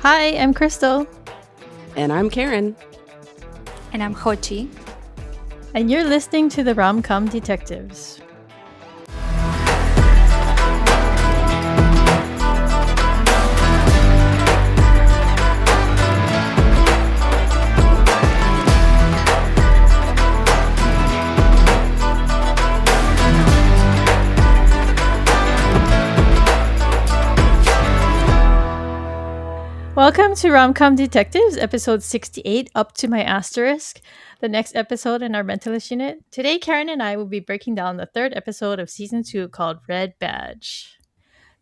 Hi, I'm Crystal. And I'm Karin. And I'm Jochi. And you're listening to the Rom-Com Detectives. Welcome to Rom-Com Detectives, episode 68, Up to My Asterisk, the next episode in our Mentalist unit. Today, Karin and I will be breaking down the third episode of season 2 called Red Badge.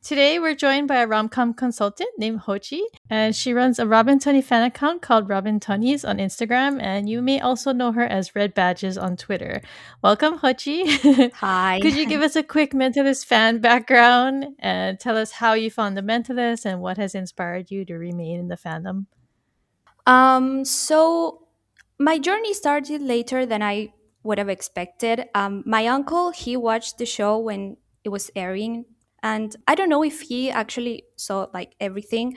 Today, we're joined by a rom-com consultant named Jochi, and she runs a Robin Tunney fan account called Robin Tunnies on Instagram, and you may also know her as Red Badges on Twitter. Welcome, Jochi. Hi. Could you give us a quick Mentalist fan background and tell us how you found the Mentalist and what has inspired you to remain in the fandom? So my journey started later than I would have expected. My uncle, he watched the show when it was airing, and I don't know if he actually saw like everything,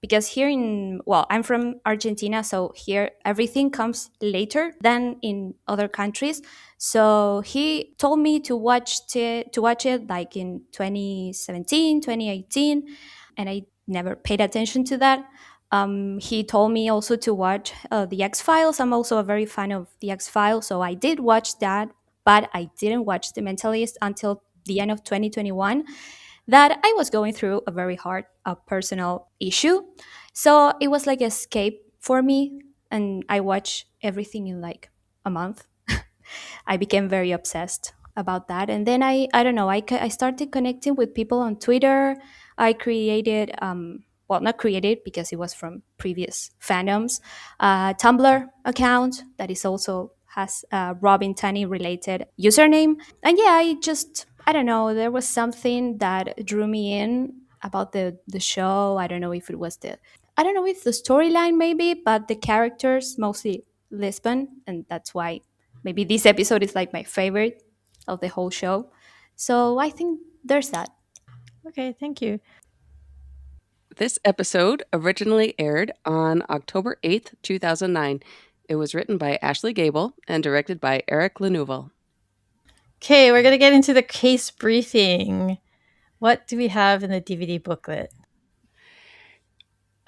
because I'm from Argentina, so here everything comes later than in other countries. So he told me to watch it like in 2017, 2018, and I never paid attention to that. He told me also to watch The X-Files. I'm also a very fan of The X-Files, so I did watch that, but I didn't watch The Mentalist until the end of 2021, that I was going through a very hard personal issue. So it was like escape for me, and I watched everything in like a month. I became very obsessed about that, and then I don't know, I started connecting with people on Twitter. I created well, not created because it was from previous fandoms, Tumblr account that is also has a Robin Tunney related username. And yeah, I don't know, there was something that drew me in about the show. I don't know if it was I don't know if the storyline maybe, but the characters, mostly Lisbon, and that's why maybe this episode is like my favorite of the whole show. So I think there's that. Okay, thank you. This episode originally aired on October 8th, 2009. It was written by Ashley Gable and directed by Eric Lenouvel. Okay, we're going to get into the case briefing. What do we have in the DVD booklet?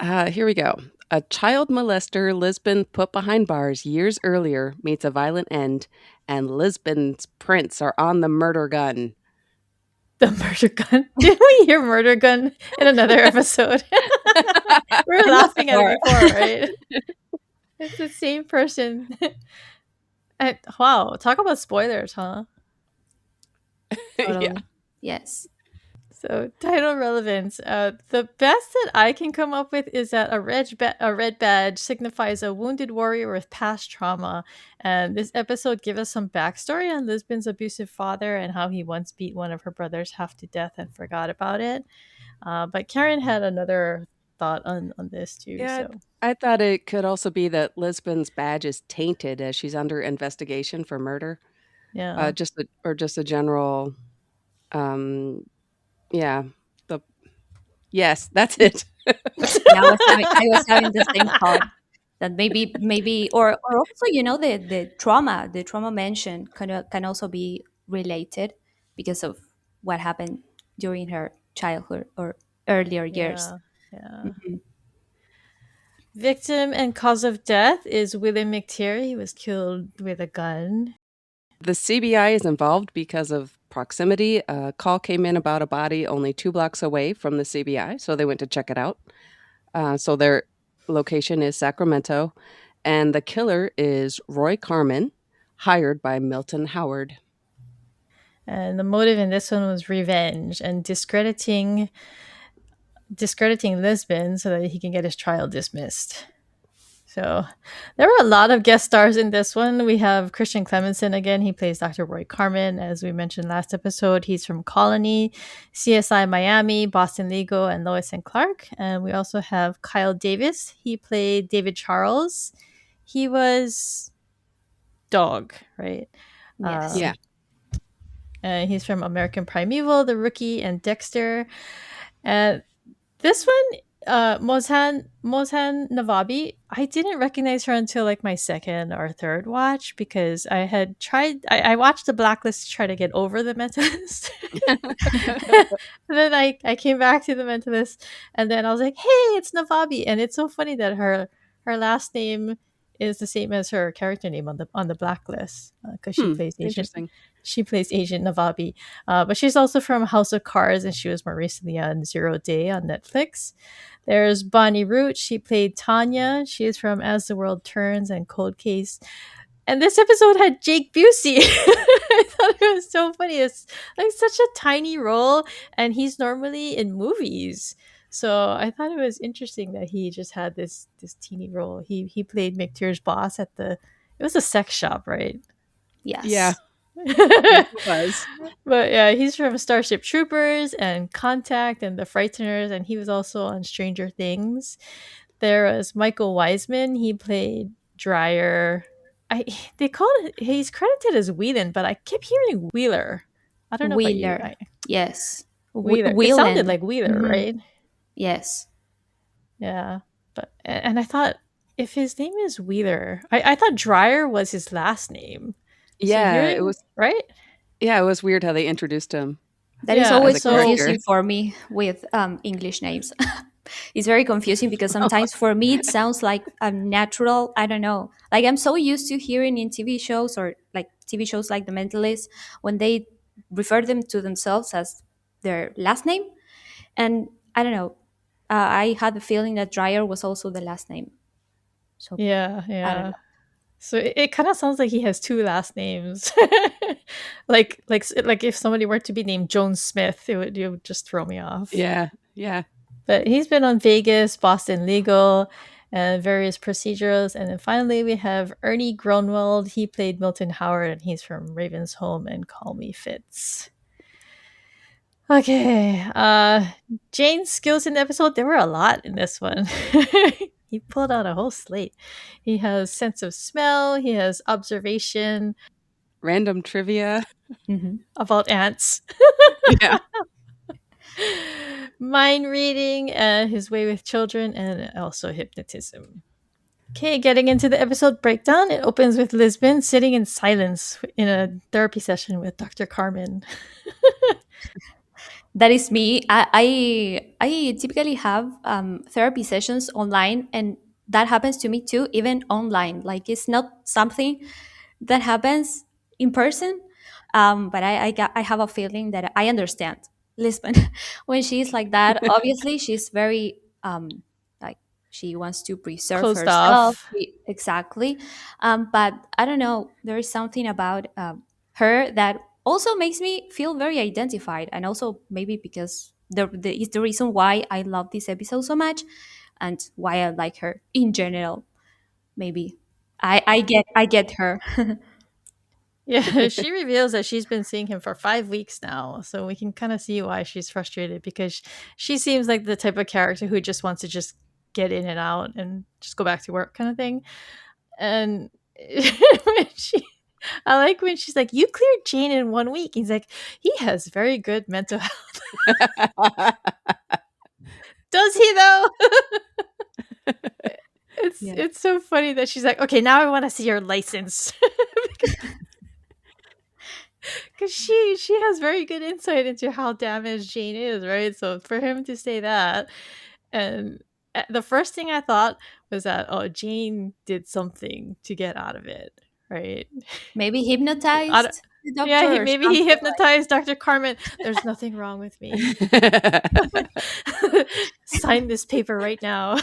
Here we go. A child molester Lisbon put behind bars years earlier meets a violent end, and Lisbon's prints are on the murder gun. The murder gun. Did we hear murder gun in another episode? We were laughing at it before, right? It's the same person. Wow, talk about spoilers, huh? Totally. Yeah. Yes. So, title relevance. The best that I can come up with is that a red badge signifies a wounded warrior with past trauma. And this episode gives us some backstory on Lisbon's abusive father and how he once beat one of her brothers half to death and forgot about it. But Karin had another thought on this too. Yeah, So. I thought it could also be that Lisbon's badge is tainted as she's under investigation for murder. Yeah. Just a general, yeah. Yes, that's it. Yeah, I was having the same thought that maybe or also, the trauma mentioned can also be related because of what happened during her childhood or earlier years. Yeah. Mhm. Victim and cause of death is William McTeer. He was killed with a gun. The CBI is involved because of proximity. A call came in about a body only 2 blocks away from the CBI, so they went to check it out. So their location is Sacramento, and the killer is Roy Carmen, hired by Milton Howard. And the motive in this one was revenge and discrediting Lisbon so that he can get his trial dismissed. So there were a lot of guest stars in this one. We have Christian Clemenson again. He plays Dr. Roy Carmen, as we mentioned last episode. He's from Colony, CSI Miami, Boston Legal, and Lois and Clark. And we also have Kyle Davis. He played David Charles. He was Dog, right? Yes. Yeah. He's from American Primeval, The Rookie, and Dexter. And this one, Mozhan Navabi, I didn't recognize her until like my second or third watch because I had tried. I watched the Blacklist to try to get over the Mentalist, and then I came back to the Mentalist, and then I was like, "Hey, it's Navabi," and it's so funny that her last name is the same as her character name on the Blacklist because Interesting. she plays Agent Navabi, but she's also from House of Cards, and she was more recently on Zero Day on Netflix. There's Bonnie Root. She played Tanya. She is from As the World Turns and Cold Case. And this episode had Jake Busey. I thought it was so funny. It's like such a tiny role, and he's normally in movies. So I thought it was interesting that he just had this teeny role. He played McTeer's boss at the it was a sex shop, right? Yeah. Yes. Yes, it was. But yeah, he's from Starship Troopers and Contact and The Frighteners, and he was also on Stranger Things. There was Michael Wiseman. He played Dryer. I they call it he's credited as Whelan, but I kept hearing Wheeler. I don't know about you. Wheeler. Yes. Wheeler. It sounded Whelan. like Wheeler, Hmm. right? Yes. Yeah. But and I thought if his name is Wheeler, I thought Dryer was his last name. So Yeah, it hearing was. right? Yeah, it was weird how they introduced him That is Yeah. as always a So character. confusing for me with English names. It's very confusing because sometimes for me it sounds like a natural, I don't know. Like I'm so used to hearing in TV shows or like TV shows like The Mentalist when they refer them to themselves as their last name. And I don't know. I had the feeling that Dreyer was also the last name. So yeah, I don't yeah. know. So it kind of sounds like he has two last names. Like if somebody were to be named Jones Smith, it would just throw me off. Yeah, yeah. But he's been on Vegas, Boston Legal, and various procedurals. And then finally we have Ernie Grunwald. He played Milton Howard, and he's from Raven's Home and Call Me Fitz. Okay. Jane's skills in the episode, there were a lot in this one. He pulled out a whole slate. He has sense of smell, he has observation Random trivia. Hmm. about ants, Yeah. mind reading, his way with children, and also hypnotism. Okay, getting into the episode breakdown, it opens with Lisbon sitting in silence in a therapy session with Dr. Carmen. That is me. I typically have therapy sessions online, and that happens to me too, even online. Like it's not something that happens in person, but I have a feeling that I understand Lisbon when she's like that. Obviously, she's very like she wants to preserve Closed herself off. exactly, but I don't know. There is something about her that also makes me feel very identified, and also maybe because is the reason why I love this episode so much, and why I like her in general. Maybe I get her. Yeah, she reveals that she's been seeing him for 5 weeks now. So we can kind of see why she's frustrated because she seems like the type of character who just wants to just get in and out and just go back to work kind of thing. And when I like when she's like, "You cleared Jane in 1 week." He's like, "He has very good mental health." Does he though? It's Yeah. it's so funny that she's like, "Okay, now I want to see your license." Because she has very good insight into how damaged Jane is, right? So for him to say that, and the first thing I thought was that oh, Jane did something to get out of it, right? Maybe I don't- hypnotized the yeah, doctor or maybe he something. hypnotized Dr. Carmen. There's nothing wrong with me. Sign this paper right now.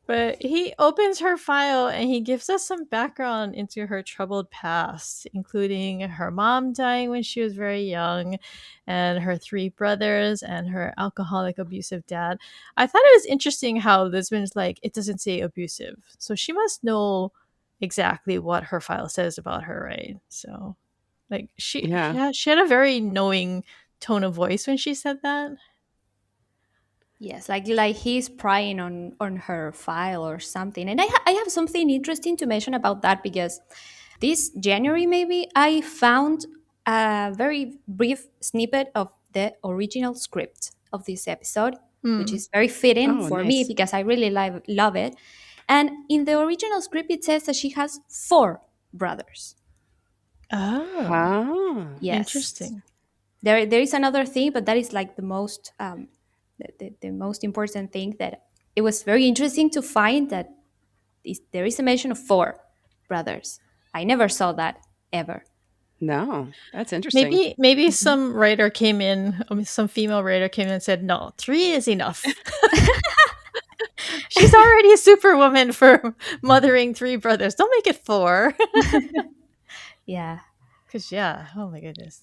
But he opens her file and he gives us some background into her troubled past, including her mom dying when she was very young, and her three brothers, and her alcoholic, abusive dad. I thought it was interesting how Lisbon's like, it doesn't say abusive. So she must know exactly what her file says about her, right? So, like, Yeah. yeah, she had a very knowing tone of voice when she said that. Yes, like he's prying on her file or something. And I have something interesting to mention about that because this January maybe I found a very brief snippet of the original script of this episode, which Hmm. is very fitting Oh, for me nice. because I really love it. And in the original script, it says that she has four brothers. Oh, Ah. Yes. interesting. There is another thing, but that is like the most the most important thing, that it was very interesting to find that there is a mention of four brothers. I never saw that ever. No, that's interesting. Maybe Mhm. some writer came in, some female writer came in and said, "No, three is enough." She's already a superwoman for mothering three brothers. Don't make it four. Yeah. Because yeah, oh my goodness.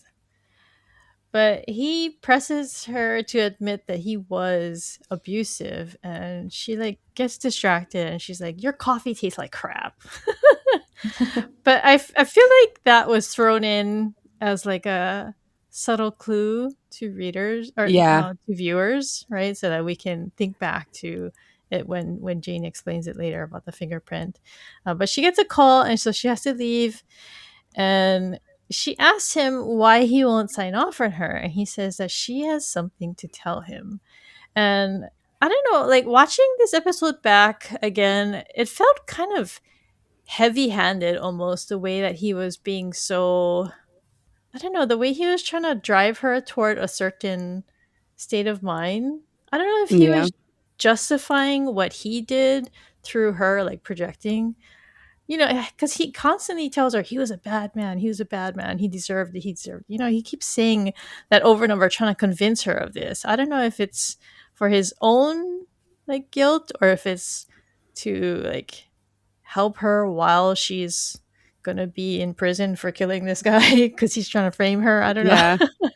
But he presses her to admit that he was abusive, and she like gets distracted, and she's like, "Your coffee tastes like crap." But I feel like that was thrown in as like a subtle clue to readers or Yeah. to viewers, right? So that we can think back to it when Jane explains it later about the fingerprint. But she gets a call, and so she has to leave. And she asks him why he won't sign off on her, and he says that she has something to tell him. And I don't know, like watching this episode back again, it felt kind of heavy-handed almost, the way that he was being so, I don't know, the way he was trying to drive her toward a certain state of mind. I don't know if he Yeah. was justifying what he did through her like projecting, because he constantly tells her he was a bad man, he was a bad man, he deserved it, he deserved, he keeps saying that over and over, trying to convince her of this. I don't know if it's for his own like guilt, or if it's to like help her while she's gonna be in prison for killing this guy because he's trying to frame her. I don't Yeah. know.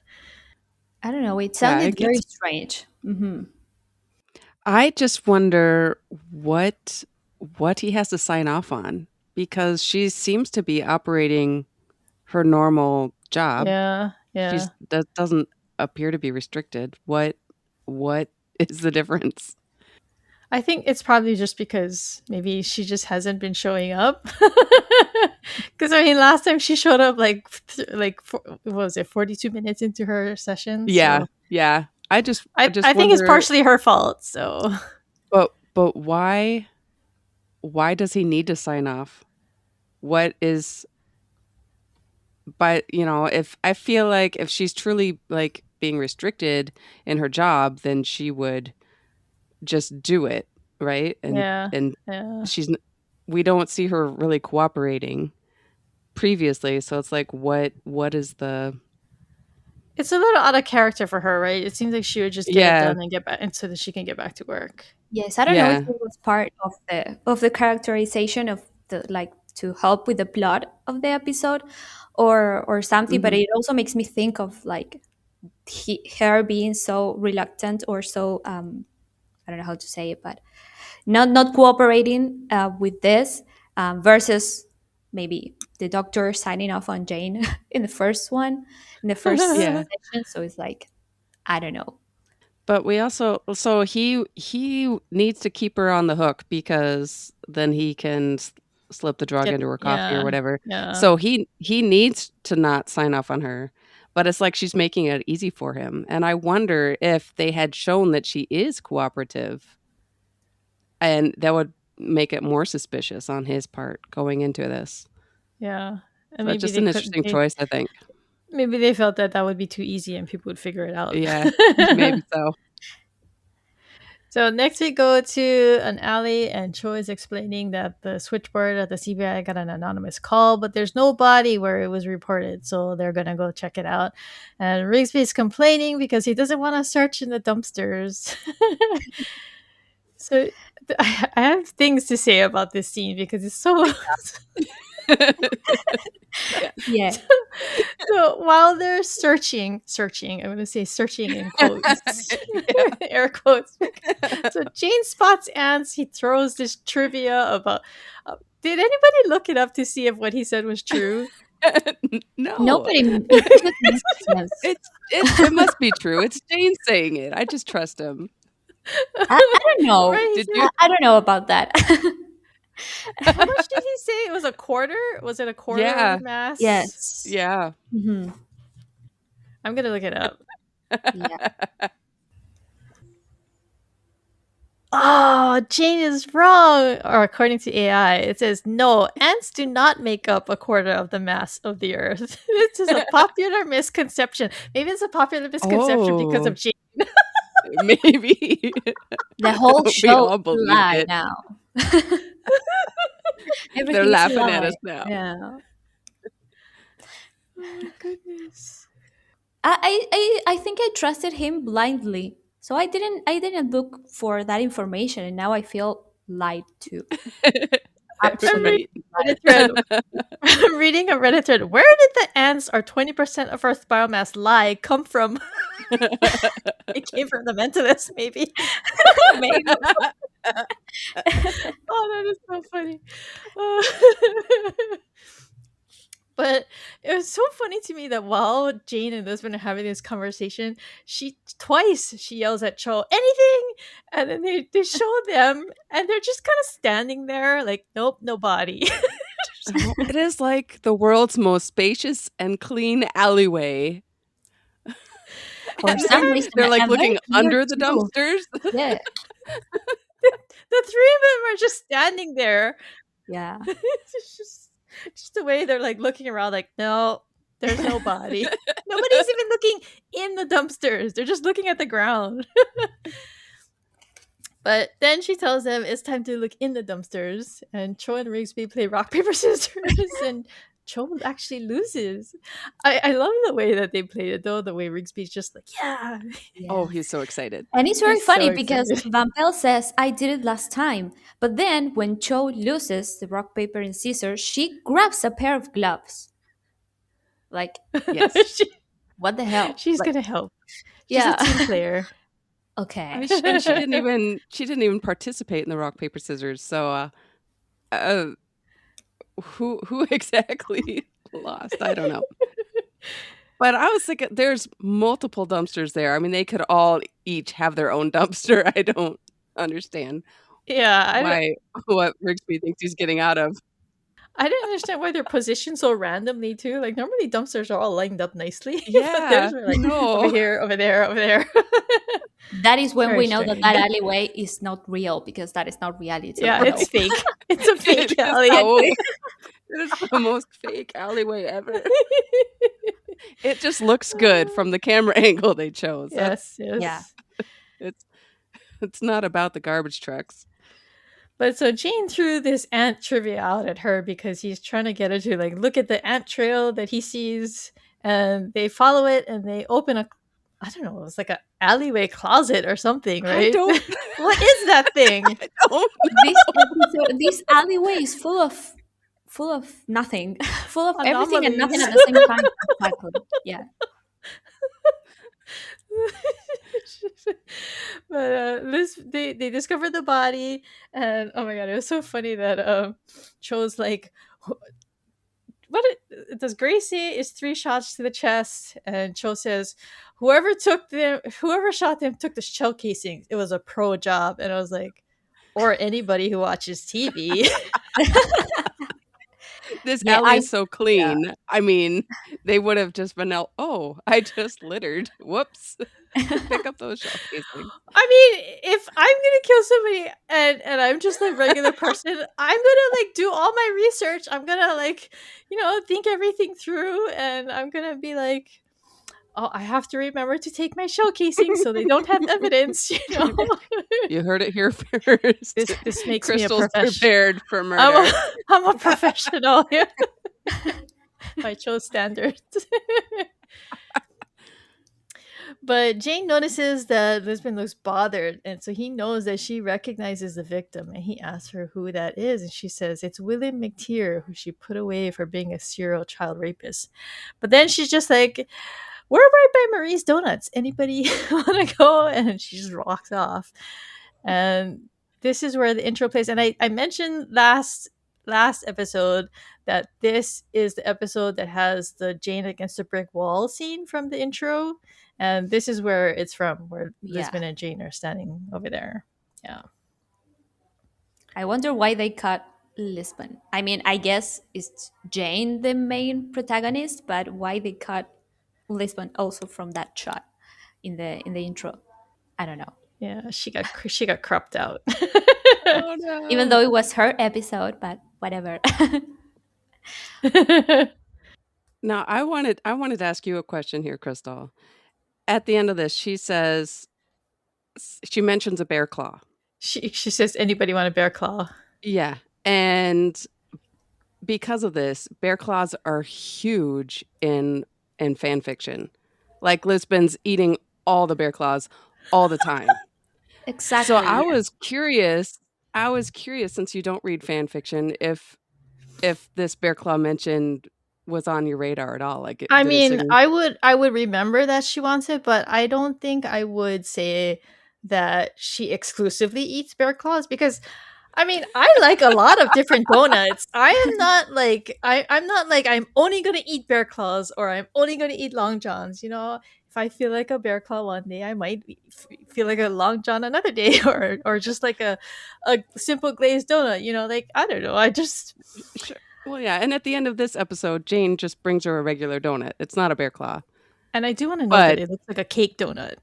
I don't know. It Yeah, sounded it very gets strange. Hmm. I just wonder what he has to sign off on because she seems to be operating her normal job. Yeah, yeah. She's that doesn't appear to be restricted. What is the difference? I think it's probably just because maybe she just hasn't been showing up. Because I mean, last time she showed up what was it, 42 minutes into her session? Yeah. So Yeah. I just I think it's wonder partially her fault. So but why does he need to sign off? What is but if I feel like if she's truly like being restricted in her job, then she would just do it, right? yeah, And yeah. she's n- we don't see her really cooperating previously, so it's like what is the It's a little out of character for her, right? It seems like she would just get it Yeah, done and get back, and so that she can get back to work. Yes, I don't know if yeah, it was part of the characterization of the, like, to help with the plot of the episode, or something. But mhm, it also makes me think of like her being so reluctant, or so I don't know how to say it, but not cooperating with this, versus maybe the doctor signing off on Jane in the first one, in the first yeah. session. So it's like, I don't know. But we also so he needs to keep her on the hook because then he can slip the drug into her coffee or Yeah, whatever. yeah, So he needs to not sign off on her. But it's like she's making it easy for him. And I wonder if they had shown that she is cooperative and that would make it more suspicious on his part going into this. yeah. And So that's maybe just an interesting choice, I think. maybe they felt that that would be too easy and people would figure it out. Yeah, maybe so. So next we go to an alley, and Cho is explaining that the switchboard at the CBI got an anonymous call, but there's no body where it was reported, so they're gonna go check it out. And Rigsby's complaining because he doesn't want to search in the dumpsters. So I have things to say about this scene because it's so. Yeah. So while they're searching, I'm going to say searching in quotes, air quotes. So Jane spots ants. He throws this trivia about. Did anybody look it up to see if what he said was true? No, No. but it could make sense. It must be true. It's Jane saying it. I just trust him. I don't know. Right? He Did said, you I don't know about that. how much did he say? It was a quarter? Was it a quarter of Yeah. the mass? Yes. Yeah. Hmm. I'm going to look it up. Yeah. Oh, Jane is wrong. Or according to AI, it says no, ants do not make up a quarter of the mass of the Earth. This is a popular misconception. Maybe it's a popular misconception because Oh, of Jane. maybe. The whole We show all is a believed lie it. now. They're Everything is a laughing at lie. us now. Yeah. Oh my goodness. I think I trusted him blindly. So I didn't look for that information, and now I feel lied to. I'm reading Right. Absolutely a Reddit lied. thread. I'm reading a Reddit thread. Where did the ants or 20% of Earth's biomass lie come from? It came from the mentalist, maybe. Maybe. Oh, that is so funny. But it was so funny to me that while Jane and Lisbon are having this conversation, she yells at Cho, anything! And then they show them and they're just kind of standing there like, nope, no body. Oh, it is like the world's most spacious and clean alleyway. For And some reason, they're like a very looking clear under the too. dumpsters. Yeah, The three of them are just standing there. yeah. It's just the way they're like looking around, like, no, there's no body. Nobody's even looking in the dumpsters. They're just looking at the ground. But then she tells them it's time to look in the dumpsters, and Cho and Rigsby play rock, paper, scissors, and Cho actually loses. I love the way that they played it, though, the way Rigsby's just like, yeah. Oh, Yes. he's so excited. And it's very He's so funny because excited. Van Pelt says, I did it last time. But then when Cho loses the rock, paper, and scissors, she grabs a pair of gloves. Like, Yes. she, what the hell? she's Like, gonna help. She's a yeah. team player. I Okay. mean, and she didn't even participate in the rock paper scissors. So, uh, who exactly lost? I don't know. But I was thinking, there's multiple dumpsters there. I mean, they could all each have their own dumpster. I don't understand Yeah, why what Rigsby thinks he's getting out of. I didn't understand why they're positioned so randomly too. Like normally dumpsters are all lined up nicely, but Yeah, theirs were like over no. here, over there, over there. That is when Very we know that that strange. alleyway is not real because that is not reality, Yeah, you know. it's fake. It's a It fake is alleyway. it is the most fake alleyway ever. It just looks good from the camera angle they chose. Yes, Yeah. yes. It's it's not about the garbage trucks. But so Jane threw this ant trivia out at her because he's trying to get her to like look at the ant trail that he sees, and they follow it and they open a, I don't know, it's like a alleyway closet or something, I right? don't What is that thing? I don't This episode, this alleyway is full of nothing, full of everything and nothing Anomalies. at the same time. Exactly. Yeah. But they discovered the body, and oh my god, it was so funny that Cho's like, does Grace say is 3 shots to the chest, and Cho says, whoever shot them took the shell casings. It was a pro job, and I was like, or anybody who watches TV. This Yeah, alley I is so yeah. clean. I mean, they would have just been out, oh, I just littered. Whoops. Pick up those shell casings. I mean, if I'm gonna kill somebody and I'm just like regular person, I'm gonna like do all my research. I'm gonna like, think everything through, and I'm gonna be like, oh, I have to remember to take my shell casings so they don't have evidence. You heard it here first. This makes me a Crystal's professional. prepared for I'm murder. I'm a professional by Cho's standards. But Jane notices that Lisbon looks bothered, and so he knows that she recognizes the victim, and he asks her who that is, and she says it's William McTeer, who she put away for being a serial child rapist. But then she's just like, we're right by Marie's Donuts. Anybody want to go? And she just walks off. And this is where the intro plays. And I mentioned last episode that this is the episode that has the Jane against the brick wall scene from the intro. And this is where it's from, where Yeah. Lisbon and Jane are standing over there. Yeah. I wonder why they cut Lisbon. I mean, I guess it's Jane the main protagonist, but why they cut Lisbon also from that shot? in the intro. I don't know. Yeah, she got cropped out. Oh Even though no. it was her episode, but whatever. Now I wanted to ask you a question here, Crystal. At the end of this, she mentions a bear claw. She says, "Anybody want a bear claw?" Yeah. And because of this, bear claws are huge in fan fiction. Like Lisbon's eating all the bear claws all the time. So Exactly. I was curious since you don't read fan fiction if this bear claw mentioned was on your radar at all. Like I did it mean, signify? I would remember that she wants it, but I don't think I would say that she exclusively eats bear claws because I mean, I like a lot of different donuts. I am not like I'm not like I'm only gonna eat bear claws or I'm only gonna eat long johns. You know, if I feel like a bear claw one day, I might feel like a long john another day, or just like a simple glazed donut. You know, like I don't know. I just Sure. Well, yeah, and at the end of this episode, Jane just brings her a regular donut. It's not a bear claw. and I do want to note that But it looks like a cake donut.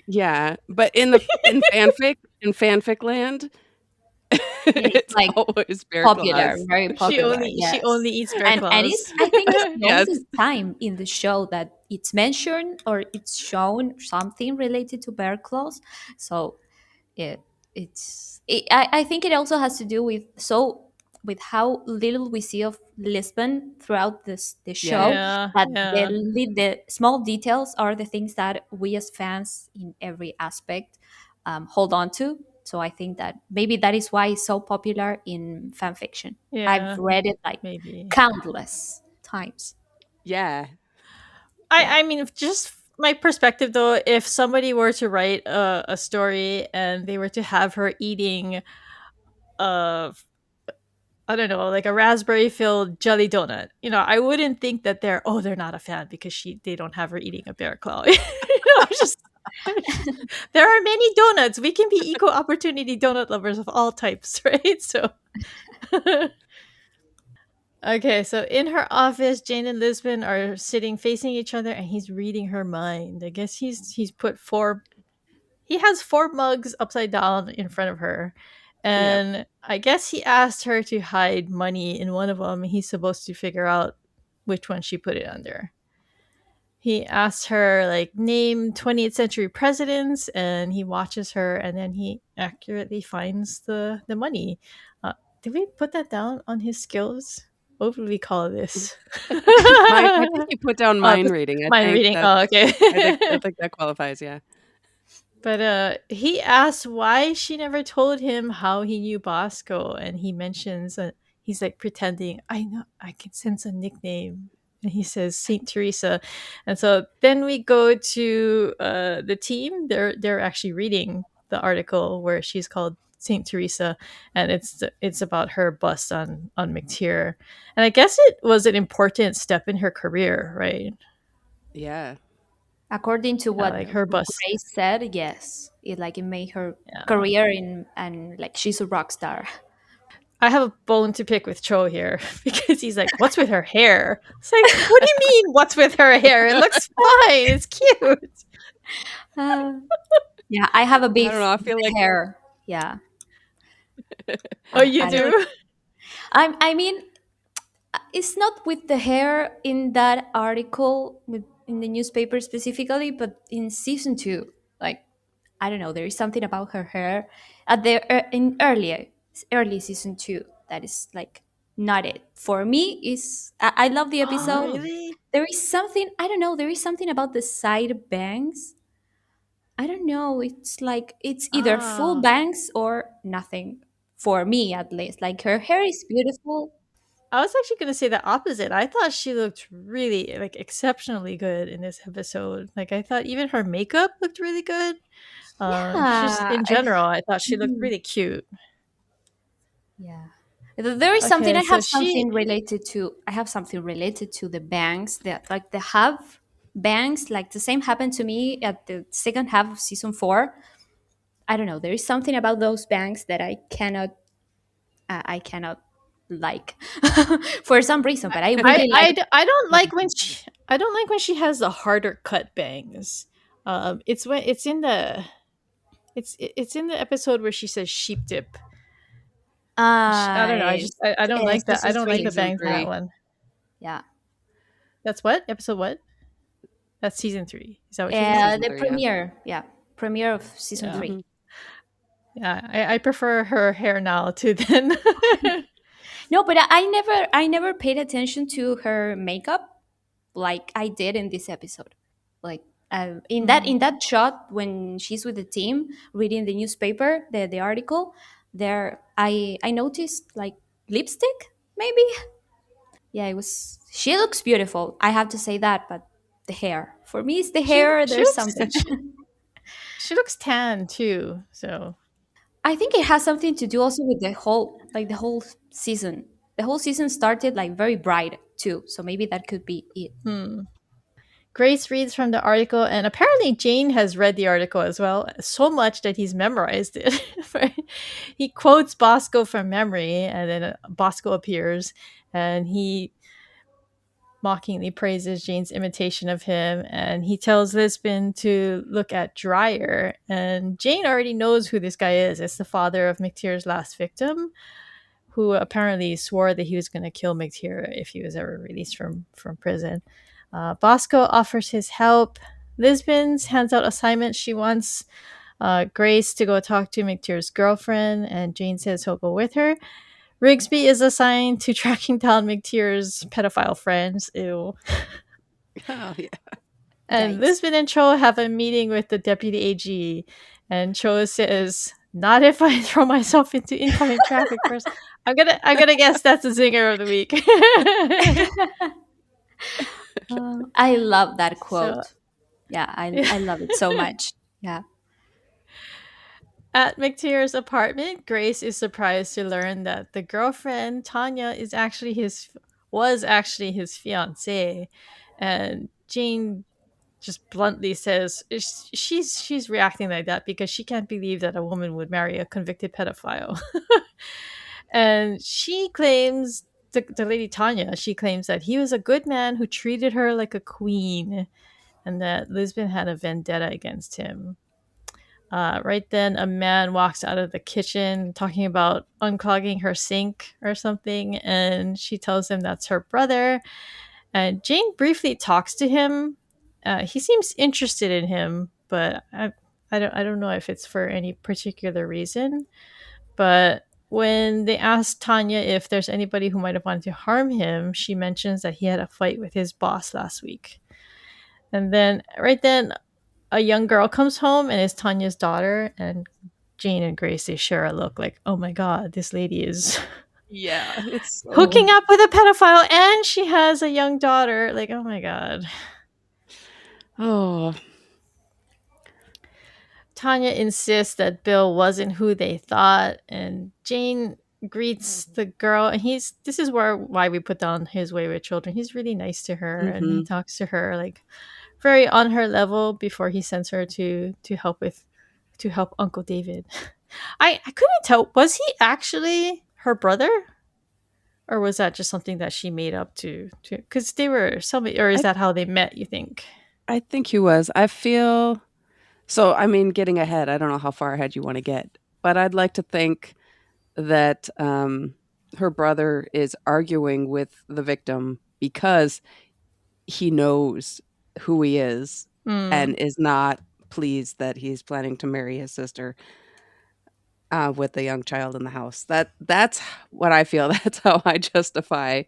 yeah, but in fanfic land, Yeah, it's it's like always bear popular, claws. very She popular. only she Yes. only eats bear And claws. it's, I think it's the Yes. only time in the show that it's mentioned or it's shown something related to bear claws. So it I think it also has to do with with how little we see of Lisbon throughout the show, Yes. Yeah, that yeah, the small details are the things that we as fans in every aspect hold on to. So I think that maybe that is why it's so popular in fan fiction. I've yeah, read it like maybe. countless times. Yeah. Yeah. I mean, just my perspective though, if somebody were to write a story and they were to have her eating uh I don't know, like a raspberry filled jelly donut, you know, I wouldn't think that they're not a fan because they don't have her eating a bear claw. You know, I'm just there are many donuts. We can be equal opportunity donut lovers of all types, right? So okay, so in her office, Jane and Lisbon are sitting facing each other and he's reading her mind. I guess he's put four he has four mugs upside down in front of her. Yep. And I guess he asked her to hide money in one of them. He's supposed to figure out which one she put it under. He asked her like name 20th century presidents and he watches her and then he accurately finds the money. Did we put that down on his skills? What would we call this? I think you put down Oh, mind reading. mind reading. Oh, okay. I think that qualifies, yeah. But he asks why she never told him how he knew Bosco, and he mentions he's like pretending. I know I can sense a nickname, and he says Saint Teresa, and so then we go to the team. They're actually reading the article where she's called Saint Teresa, and it's about her bust on McTeer, and I guess it was an important step in her career, right? Yeah. According to Yeah, what like her bust. Grace said, yes, it made her Yeah. career in, and like she's a rock star. I have a bone to pick with Cho here because he's like, "What's with her hair?" It's like, "What do you mean? What's with her hair? It looks fine. It's cute." Uh, yeah, I have a I beef don't know, I with feel the like hair. Yeah, Oh, you I don't. do? I mean, it's not with the hair in that article with in the newspaper specifically, but in season two, like I don't know, there is something about her hair at the in early season two that is like not it for me. Is I love the Oh, episode. oh, really? There is something, I don't know. There is something about the side bangs. I don't know. It's like it's either full Ah, bangs or nothing for me, at least. Like her hair is beautiful. I was actually going to say the opposite. I thought she looked really like exceptionally good in this episode. Like I thought even her makeup looked really good. Just Yeah, in general, I thought she looked mhm. really cute. Yeah. There is something, Okay, so she I have something related to the bangs, that like the half bangs, like the same happened to me at the second half of season 4. I don't know, there is something about those bangs that I cannot like for some reason, but I really like I don't what like when happens. I don't like when she has the harder cut bangs. It's when it's in the episode where she says sheep dip. I don't know. I don't like that. I Season don't like the three. Season bangs in that three. one. Yeah. That's what episode what? That's season 3. Is that what you mean? Season The 3, yeah. premiere. Yeah. Premiere of season Yeah, 3. Mhm. yeah. I prefer her hair now to then. No, but I never paid attention to her makeup like I did in this episode. Like in Mm. that shot when she's with the team reading the newspaper, the article, there I noticed like lipstick maybe. Yeah, it was. She looks beautiful. I have to say that, but the hair for me is the She hair. she There's looks something. she looks tan too. So I think it has something to do also with the whole season. The whole season started like very bright too, so maybe that could be it. hmm. Grace reads from the article, and apparently Jane has read the article as well, so much that he's memorized it. Right? He quotes Bosco from memory, and then Bosco appears, and he mockingly praises Jane's imitation of him, and he tells Lisbon to look at Dreyer. And Jane already knows who this guy is. It's the father of McTeer's last victim, who apparently swore that he was going to kill McTeer if he was ever released from prison. Bosco offers his help. Lisbon hands out assignments. She wants Grace to go talk to McTeer's girlfriend, and Jane says he'll go with her. Rigsby is assigned to tracking down McTeer's pedophile friends. Ew. Oh, yeah. And Yikes! Lisbon and Cho have a meeting with the deputy AG, and Cho says, "Not if I throw myself into incoming traffic first." I'm gonna guess that's the zinger of the week. I love that So quote. Yeah, yeah. I love it so much. Yeah. At McTeer's apartment, Grace is surprised to learn that the girlfriend Tanya was actually his fiance, and Jane just bluntly says she's reacting like that because she can't believe that a woman would marry a convicted pedophile. And she claims the lady Tanya, she claims that he was a good man who treated her like a queen, and that Lisbon had a vendetta against him. Right then, a man walks out of the kitchen talking about unclogging her sink or something, and she tells him that's her brother. And Jane briefly talks to him. He seems interested in him, but I don't know if it's for any particular reason. But when they ask Tanya if there's anybody who might have wanted to harm him, she mentions that he had a fight with his boss last week. And then, right then, a young girl comes home and it's Tanya's daughter. And Jane and Grace, they share a look like, oh my God, this lady is Yeah, it's so. hooking up with a pedophile and she has a young daughter. Like, oh my God. Oh, Tanya insists that Bill wasn't who they thought, and Jane greets the girl. And this is why we put down his way with children. He's really nice to her, and he mhm. talks to her like very on her level before he sends her to help Uncle David. I couldn't tell, was he actually her brother, or was that just something that she made up to because they were somebody, or is I that how they met? You think? I think he was. I feel so. I mean, getting ahead. I don't know how far ahead you want to get, but I'd like to think that her brother is arguing with the victim because he knows who he is Hmm. and is not pleased that he's planning to marry his sister with a young child in the house. That's what I feel. That's how I justify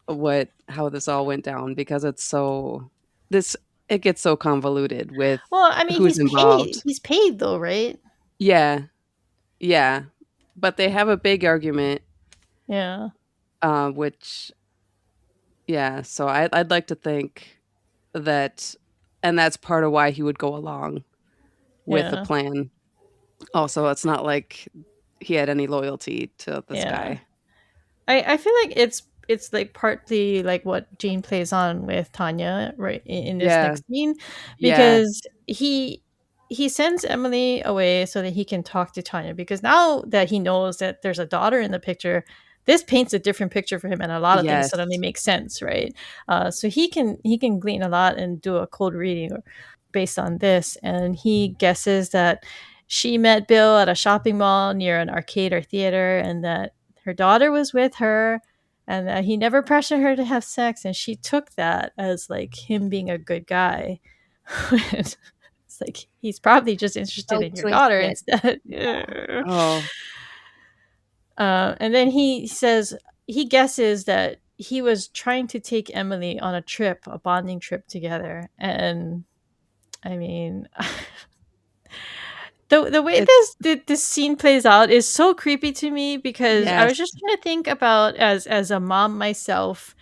what how this all went down because it's so this it gets so convoluted with Well, I mean, who's he's paid. involved. He's paid though, right? Yeah, yeah, but they have a big argument, Yeah. which yeah. So I'd like to think that, and that's part of why he would go along with the Yeah. plan. Also, it's not like he had any loyalty to this Yeah. guy. I feel like it's like partly like what Jane plays on with Tanya right in this Yeah, next scene, yeah, because he sends Emily away so that he can talk to Tanya, because now that he knows that there's a daughter in the picture, this paints a different picture for him, and a lot of things Yes. suddenly make sense, right? So he can glean a lot and do a cold reading based on this, and he guesses that she met Bill at a shopping mall near an arcade or theater, and that her daughter was with her, and that he never pressured her to have sex, and she took that as like him being a good guy. It's like he's probably just interested So in your daughter twisted. instead. Oh, And then he says he guesses that he was trying to take Emily on a trip, a bonding trip together. And I mean, the way it's this scene plays out is so creepy to me, because I yes. was just trying to think about, as a mom myself,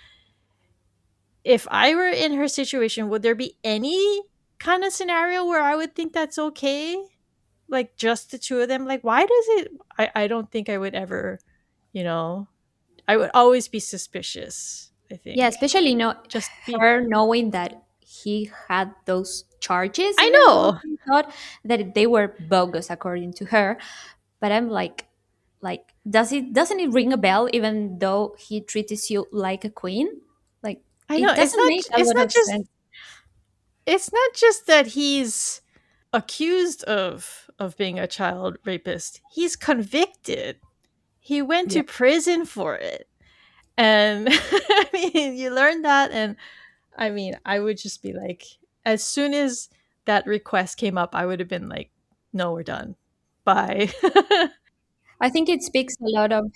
if I were in her situation, would there be any kind of scenario where I would think that's okay? Like just the two of them? Like, why does it? I don't think I would ever, you know, I would always be suspicious, I Yeah, think. especially Just be her knowing that he had those charges, I even though know. she thought that they were bogus according to her. But I'm like, doesn't it ring a bell? Even though he treats you like a queen, like I know. it doesn't make a It's lot not of just sense. that he's accused of being a child rapist. He's convicted. He went Yeah. to prison for it. And I mean, you learn that, and I mean, I would just be like, as soon as that request came up, I would have been like, no, we're done. Bye. I think it speaks a lot of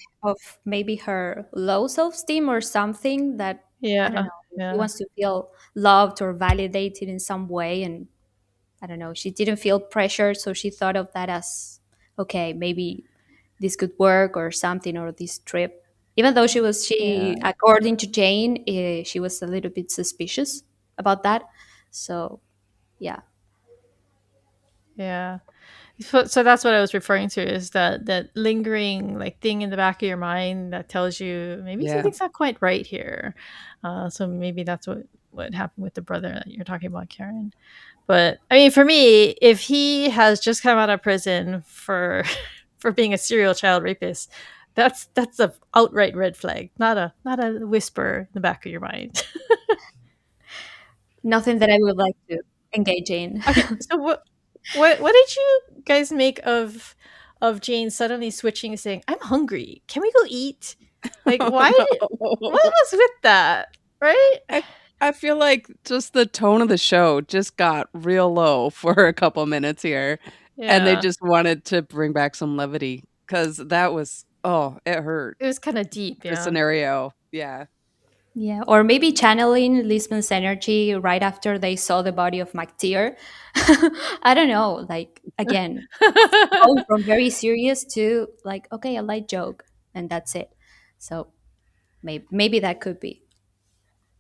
maybe her low self-esteem or something that I don't Yeah. know. She Yeah. wants to feel loved or validated in some way, and I don't know. She didn't feel pressured, so she thought of that as okay, maybe this could work or something, or this trip. Even though she Yeah. according to Jane, she was a little bit suspicious about that. So yeah, Yeah. So that's what I was referring to, is that lingering like thing in the back of your mind that tells you maybe Yeah. something's not quite right here. So maybe that's what happened with the brother that you're talking about, Karen. But I mean, for me, if he has just come out of prison for for being a serial child rapist, that's a outright red flag, not a whisper in the back of your mind. nothing that I would like to engage in. Okay, so what did you guys make of Jane suddenly switching and saying, "I'm hungry. Can we go eat?" Like, Oh, why? What no. was with that? Right? I I feel like just the tone of the show just got real low for a couple minutes here, and they Yeah, just wanted to bring back some levity because that was oh, it hurt, it was kind of deep. the Yeah, scenario. Yeah. Yeah, or maybe channeling Lisbon's energy right after they saw the body of McTeer. I don't know. Like again, going from very serious to like, okay, a light joke, and that's it. So maybe that could be,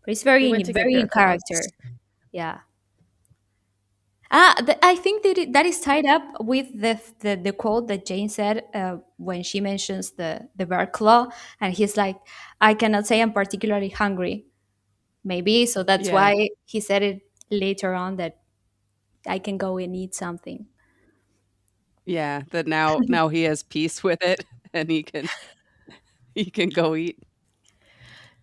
but it's they very went to get very their in thoughts. character. Yeah. I think that that is tied up with the quote that Jane said when she mentions the bear claw, and he's like, "I cannot say I'm particularly hungry." Maybe so that's Yeah. why he said it later on that I can go and eat something. Yeah, that now he has peace with it and he can go eat.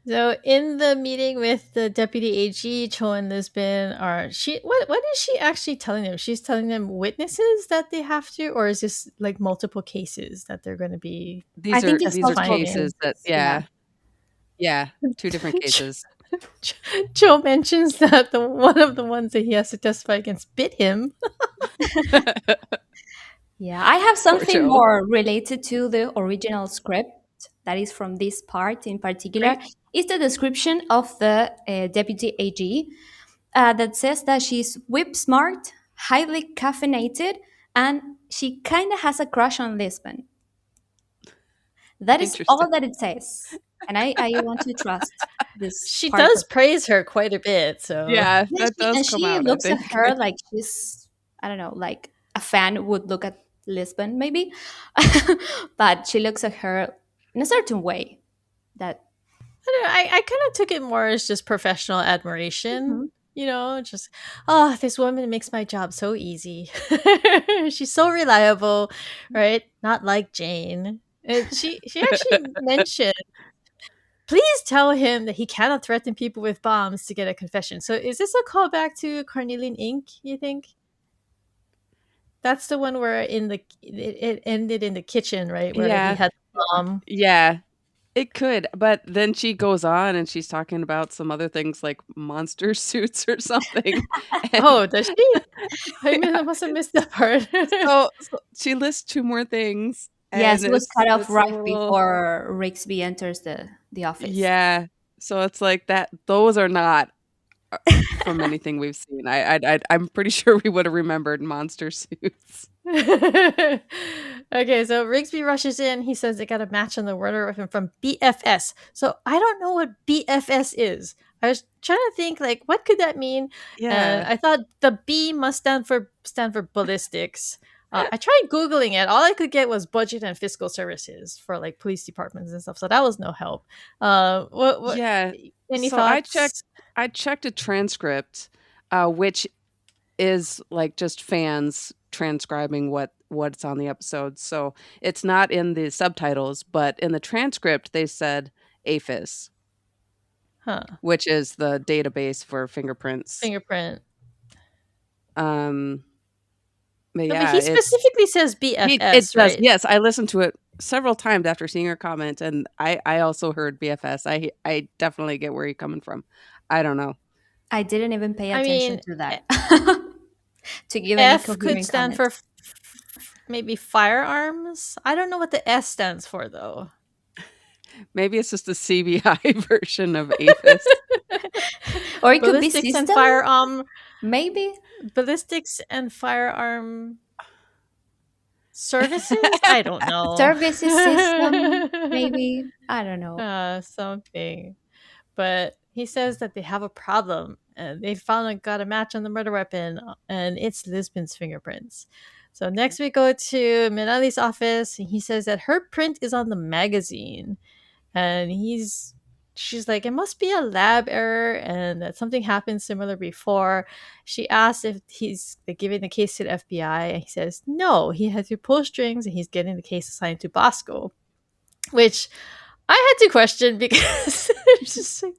So in the meeting with the deputy AG, Cho and Lisbon are she what is she actually telling them? She's telling them witnesses that they have to, or is this like multiple cases that they're going to be I think it's These are multiple testifying cases in? that cases. Yeah. yeah, yeah, 2 different cases. Joe mentions that the one of the ones that he has to testify against bit him. Yeah, I have Poor something Joe. more related to the original script that is from this part in particular. Great. Is the description of the deputy AG that says that she's whip smart, highly caffeinated, and she kind of has a crush on Lisbon. That is Interesting. all that it says. And I want to trust this She part does of praise her quite a bit, so Yeah, yeah, that does and come she out, I looks at think. her like she's, I don't know, like a fan would look at Lisbon, maybe. But she looks at her in a certain way that, I don't know, I kind of took it more as just professional admiration. Mhm. Just, oh, this woman makes my job so easy. She's so reliable, right? Not like Jane. And she actually mentioned, please tell him that he cannot threaten people with bombs to get a confession. So is this a callback to Carnelian Ink, you think? That's the one where it ended in the kitchen, right? Where he Yeah, had the bomb. yeah, it could. But then she goes on and she's talking about some other things like monster suits or something. And Oh, does she? I must have missed that part. so she lists two more things, Yes, and it was cut off it's a right little before Rigsby enters the office. yeah. So it's like that. Those are not uh, from anything we've seen. I'm pretty sure we would have remembered monster suits. Okay, so Rigsby rushes in. He says they got a match on the murder weapon from BFS. So I don't know what BFS is. I was trying to think like what could that mean, and Yeah, I thought the B must stand for ballistics. I tried googling it. All I could get was budget and fiscal services for like police departments and stuff. So that was no help. What? yeah. Any So I checked. thoughts? I checked a transcript, which is like just fans transcribing what's on the episode. So it's not in the subtitles, but in the transcript they said APHIS, Huh? which is the database for fingerprints. Fingerprint. Um, but No, but yeah, he it's specifically says it BFS, does. right? Yes, I listened to it several times after seeing her comment, and I also heard BFS. I definitely get where you're coming from. I don't know. I didn't even pay I attention mean, to that to give any F could coherent stand for comment. maybe firearms. I don't know what the S stands for though. Maybe it's just a CBI version of APHIS. Or it could be Ballistics and system, firearm, maybe. ballistics and firearm services. I don't know. Services system, maybe. I don't know. Something. But he says that they have a problem and they finally got a match on the murder weapon, and it's Lisbon's fingerprints. So next we go to Minali's office, and he says that her print is on the magazine, and she's like, it must be a lab error and that something happened similar before. She asks if he's giving the case to the FBI, and he says no, he had to pull strings and he's getting the case assigned to Bosco, which I had to question because it's just like,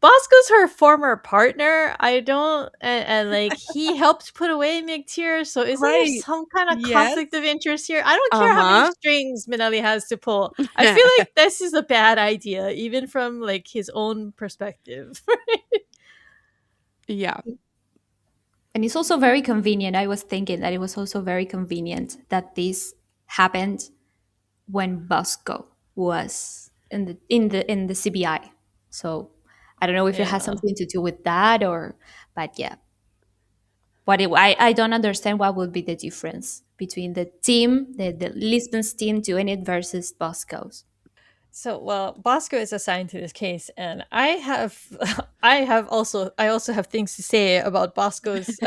Bosco's her former partner. I don't, and like he helped put away McTeer. So isn't there Right. some kind of Yes. conflict of interest here? I don't care how many Uh-huh. strings Minelli has to pull. I feel like this is a bad idea, even from like his own perspective. Yeah. And it's also very convenient. I was thinking that it was also very convenient that this happened when Bosco was in the CBI. So I don't know if it has Yeah. something to do with that or, but yeah. I don't understand what would be the difference between the team, the Lisbon's team doing it versus Bosco's. So, well, Bosco is assigned to this case, and I also have things to say about Bosco's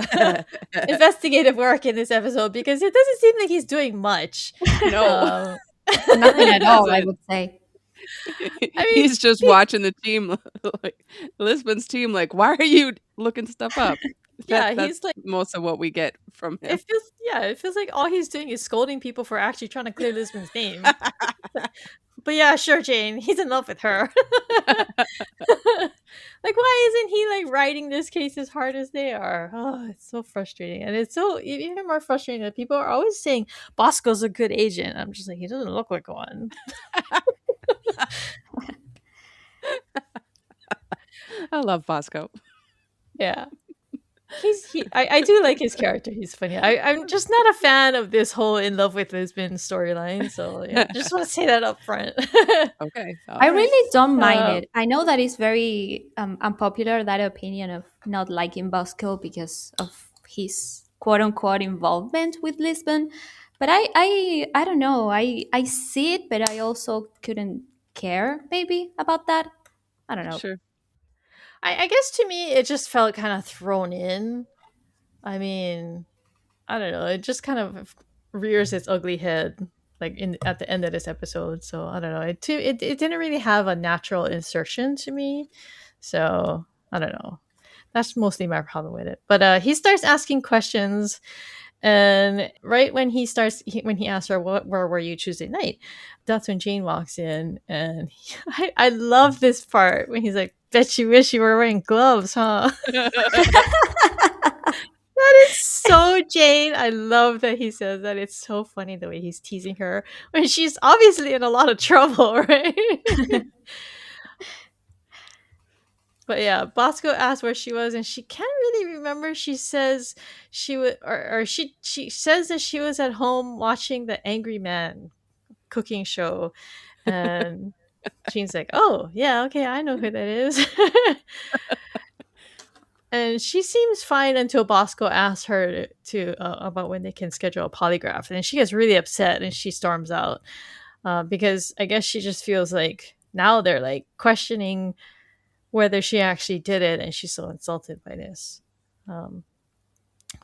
investigative work in this episode because it doesn't seem like he's doing much. No. Um, Nothing at all, I Doesn't. would say. I mean, He's just watching the team, like Lisbon's team, like, why are you looking stuff up? yeah, That's he's like, most of what we get from him. it feels like all he's doing is scolding people for actually trying to clear Lisbon's name. But yeah, sure, Jane, he's in love with her. Like, why isn't he like writing this case as hard as they are? Oh, it's so frustrating, and it's so even more frustrating that people are always saying Bosco's a good agent. I'm just like, he doesn't look like one. I love Bosco. Yeah. I do like his character. He's funny. I'm just not a fan of this whole in love with Lisbon storyline. So yeah, just want to say that up front. Okay. All I right. really don't mind Uh, it. I know that it's very unpopular, that opinion of not liking Bosco because of his quote unquote involvement with Lisbon. But I don't know. I see it, but I also couldn't care maybe about that. I don't know. Sure. I guess to me it just felt kind of thrown in. I mean, I don't know. It just kind of rears its ugly head like in at the end of this episode. So I don't know. It didn't really have a natural insertion to me. So I don't know. That's mostly my problem with it. But he starts asking questions, And right when when he asks her, where were you Tuesday night? That's when Jane walks in. And I love this part when he's like, bet you wish you were wearing gloves, huh? That is so Jane. I love that he says that. It's so funny the way he's teasing her when she's obviously in a lot of trouble, right? But yeah, Bosco asked where she was, and she can't really remember. She says she was, or she says that she was at home watching the Angry Man cooking show, and Jean's like, "Oh yeah, okay, I know who that is." And she seems fine until Bosco asks her about when they can schedule a polygraph, and then she gets really upset and she storms out because I guess she just feels like now they're like questioning whether she actually did it, and she's so insulted by this. Um,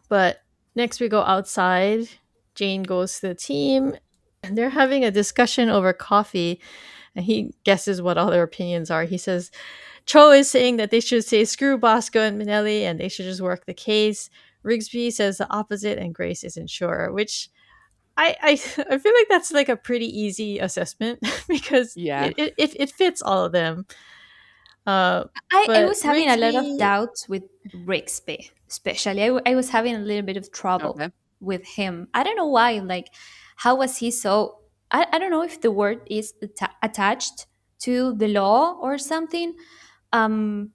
but next we go outside. Jane goes to the team, and they're having a discussion over coffee, and he guesses what all their opinions are. He says Cho is saying that they should say screw Bosco and Minelli and they should just work the case. Rigsby says the opposite, and Grace isn't sure, which I I feel like that's like a pretty easy assessment because Yeah. it fits all of them. I But was having a lot of Rigsby, doubts with Rixby, especially. I was having a little bit of trouble Okay. with him. I don't know why. Like, how was he so? I don't know if the word is attached to the law or something. Um,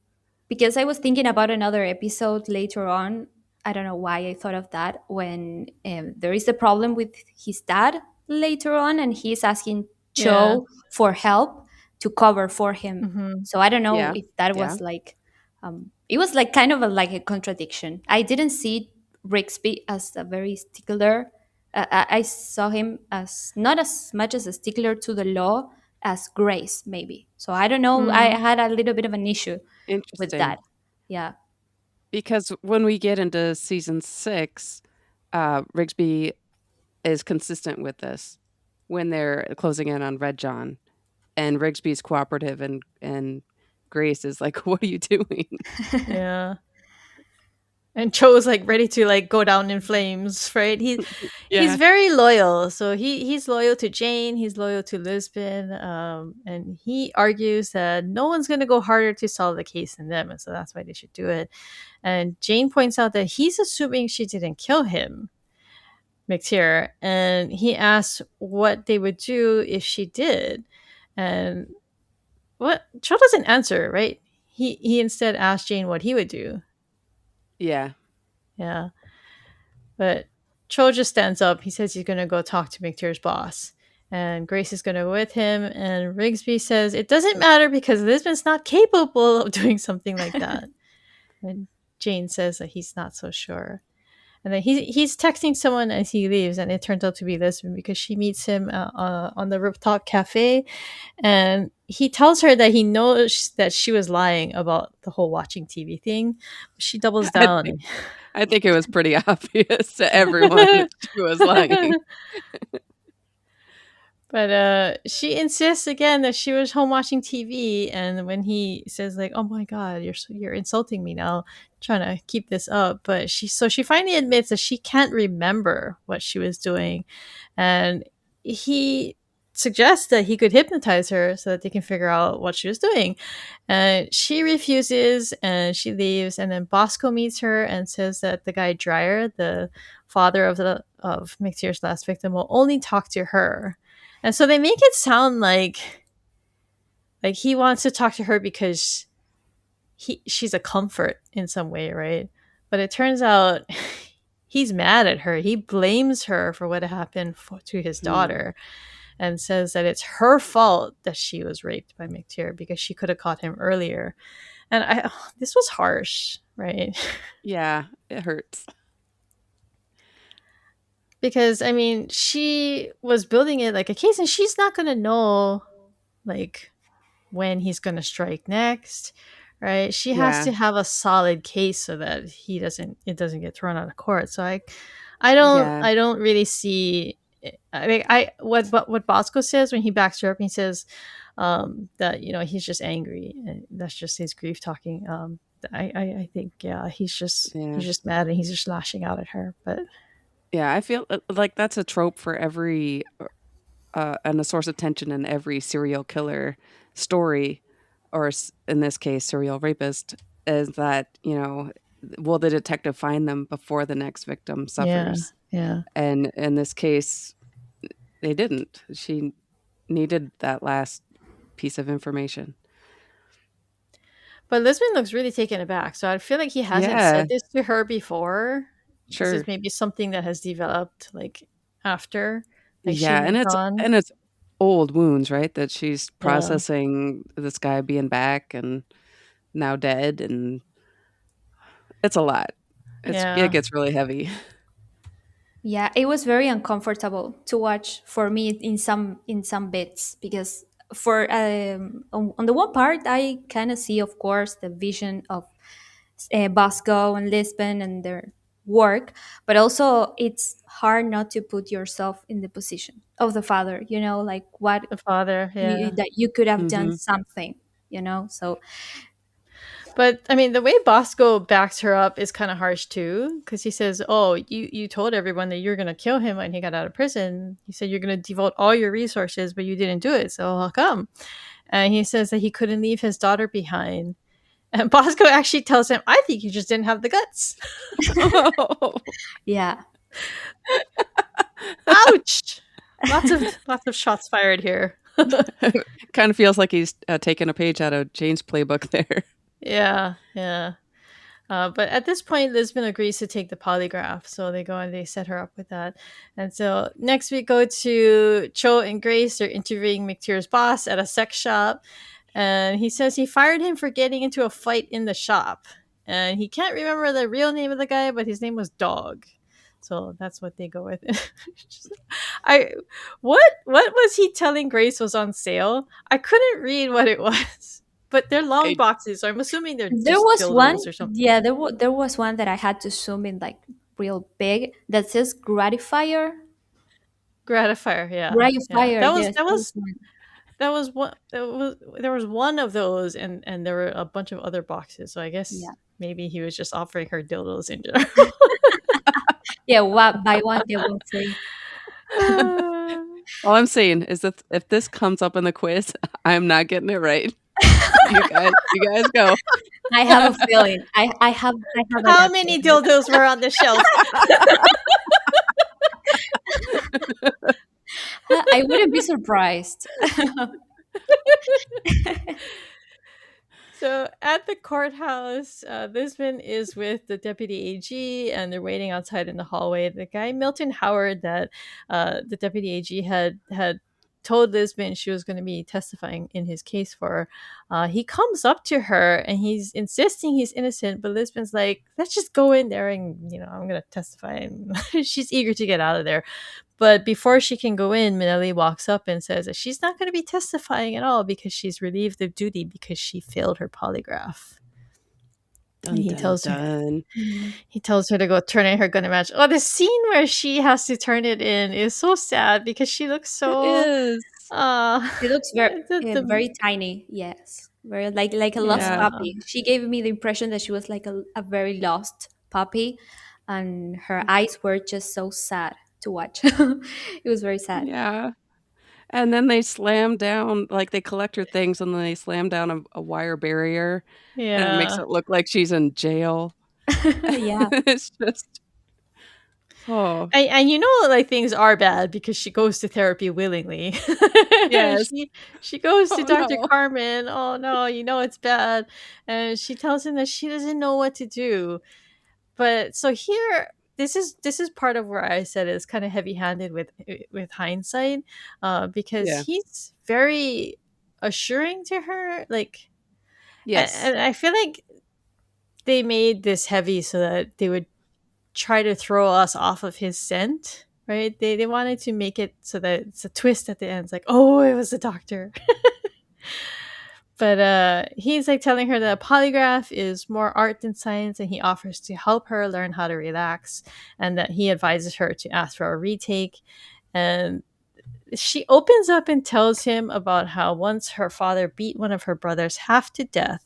because I was thinking about another episode later on. I don't know why I thought of that when there is a problem with his dad later on, and he's asking yeah. Cho for help to cover for him. Hmm. So I don't know Yeah. if that Yeah. was like, it was like kind of like a contradiction. I didn't see Rixby as a very stickler. I saw him as not as much as a stickler to the law as Grace, maybe. So I don't know. I Mm, had a little bit of an issue with Interesting. that. Yeah. Because when we get into season 6, Rigsby is consistent with this when they're closing in on Red John, and Rigsby's cooperative, and Grace is like, "What are you doing?" yeah. And Cho's like ready to like go down in flames, right? He's Yeah. very loyal. So he's loyal to Jane, he's loyal to Lisbon, and he argues that no one's gonna go harder to solve the case than them, and so that's why they should do it. And Jane points out that he's assuming she didn't kill him, McTeer, and he asks what they would do if she did. And what Cho doesn't answer, right? He instead asked Jane what he would do. Yeah. Yeah. But Cho just stands up. He says he's going to go talk to McTeer's boss. And Grace is going to go with him. And Rigsby says it doesn't matter because Lisbon's not capable of doing something like that. And Jane says that he's not so sure. And then he's texting someone as he leaves, and it turns out to be Lisbon because she meets him on the rooftop cafe, and he tells her that he knows that she was lying about the whole watching TV thing. She doubles I down. think I think it was pretty obvious to everyone that she was lying. But she insists again that she was home watching TV, and when he says like, "Oh my God, you're insulting me now," trying to keep this up, but she finally admits that she can't remember what she was doing, and he suggests that he could hypnotize her so that they can figure out what she was doing, and she refuses and she leaves, and then Bosco meets her and says that the guy Dreyer, the father of McTeer's last victim, will only talk to her, and so they make it sound like he wants to talk to her because she's a comfort in some way, right? But it turns out he's mad at her. He blames her for what happened to his Hmm. daughter and says that it's her fault that she was raped by McTeer because she could have caught him earlier. And this was harsh, right? Yeah, it hurts. Because I mean, she was building it like a case, and she's not gonna know like when he's going to strike next, right? She has Yeah. to have a solid case so that it doesn't get thrown out of court. So Yeah. I don't really see. I mean, I what Bosco says when he backs her up, he says that he's just angry, and that's just his grief talking. I think yeah, he's Yeah. just mad and he's just lashing out at her, but. Yeah, I feel like that's a trope for every and a source of tension in every serial killer story, or in this case, serial rapist, is that, will the detective find them before the next victim Yeah, suffers? yeah. And in this case, they didn't. She needed that last piece of information. But Lisbon looks really taken aback. So I feel like he hasn't Yeah, said this to her before. This is sure. maybe something that has developed like after, like she Yeah, moved on. and it's old wounds, right? That she's Yeah, processing this guy being back and now dead, and it's a lot. It yeah. gets really heavy. Yeah, it was very uncomfortable to watch for me in some bits because for on the one part I kind of see, of course, the vision of Bosco and Lisbon and their work, but also it's hard not to put yourself in the position of the father. You know, like what The father, yeah. that you could have done Mhm. something. You know, so But I mean, the way Bosco backs her up is kind of harsh too, because he says, "Oh, you told everyone that you're gonna kill him when he got out of prison. You said you're gonna devote all your resources, but you didn't do it. So how come?" And he says that he couldn't leave his daughter behind. And Bosco actually tells him, "I think you just didn't have the guts." yeah. Ouch! Lots of shots fired here. Kind of feels like he's taking a page out of Jane's playbook there. Yeah, yeah. But at this point, Lisbon agrees to take the polygraph. So they go and they set her up with that. And so next we go to Cho and Grace. They're interviewing McTeer's boss at a sex shop. And he says he fired him for getting into a fight in the shop. And he can't remember the real name of the guy, but his name was Dog. So that's what they go with. I what was he telling Grace was on sale? I couldn't read what it was. But they're long I boxes, so I'm assuming they're There just was one, dildos or something. yeah, there was one that I had to zoom in like real big that says gratifier. Gratifier, yeah, yeah. Gratifier, That was yes, that that was was one. that was one. There was one of those, and there were a bunch of other boxes. So I guess Yeah. maybe he was just offering her dildos in general. Yeah, what buy one get one free. all I'm saying is that if this comes up in the quiz, I'm not getting it right. You guys go. I have a feeling. I have a How gut many feeling. dildos were on the shelf? I wouldn't be surprised. So at the courthouse, Lisbon is with the deputy AG, and they're waiting outside in the hallway. The guy Milton Howard, that the deputy AG had told Lisbon she was going to be testifying in his case for, he comes up to her and he's insisting he's innocent, but Lisbon's like, "Let's just go in there and I'm going to testify." And she's eager to get out of there. But before she can go in, Minelli walks up and says that she's not going to be testifying at all because she's relieved of duty because she failed her polygraph. And Dun dun dun. he tells her to go turn in her gun and match. Oh, the scene where she has to turn it in is so sad because she looks It so is. uh She looks the very tiny. Yes, very like a lost Yeah. yeah. puppy. She gave me the impression that she was like a very lost puppy, and her eyes were just so sad to watch. It was very sad. Yeah. And then they slam down, like they collect her things and then they slam down a wire barrier and it makes Yeah. it look like she's in jail. Yeah, It's just, oh, And like things are bad because she goes to therapy willingly. yes. she goes to Oh Dr. no. Carmen. Oh no, it's bad. And she tells him that she doesn't know what to do. But so here this is part of where I said it's kind of heavy-handed with hindsight, because Yeah. he's very assuring to her, like, Yes. and I feel like they made this heavy so that they would try to throw us off of his scent, right? They wanted to make it so that it's a twist at the end. It's like, oh, it was the doctor. But he's like telling her that a polygraph is more art than science, and he offers to help her learn how to relax, and that he advises her to ask for a retake. And she opens up and tells him about how once her father beat one of her brothers half to death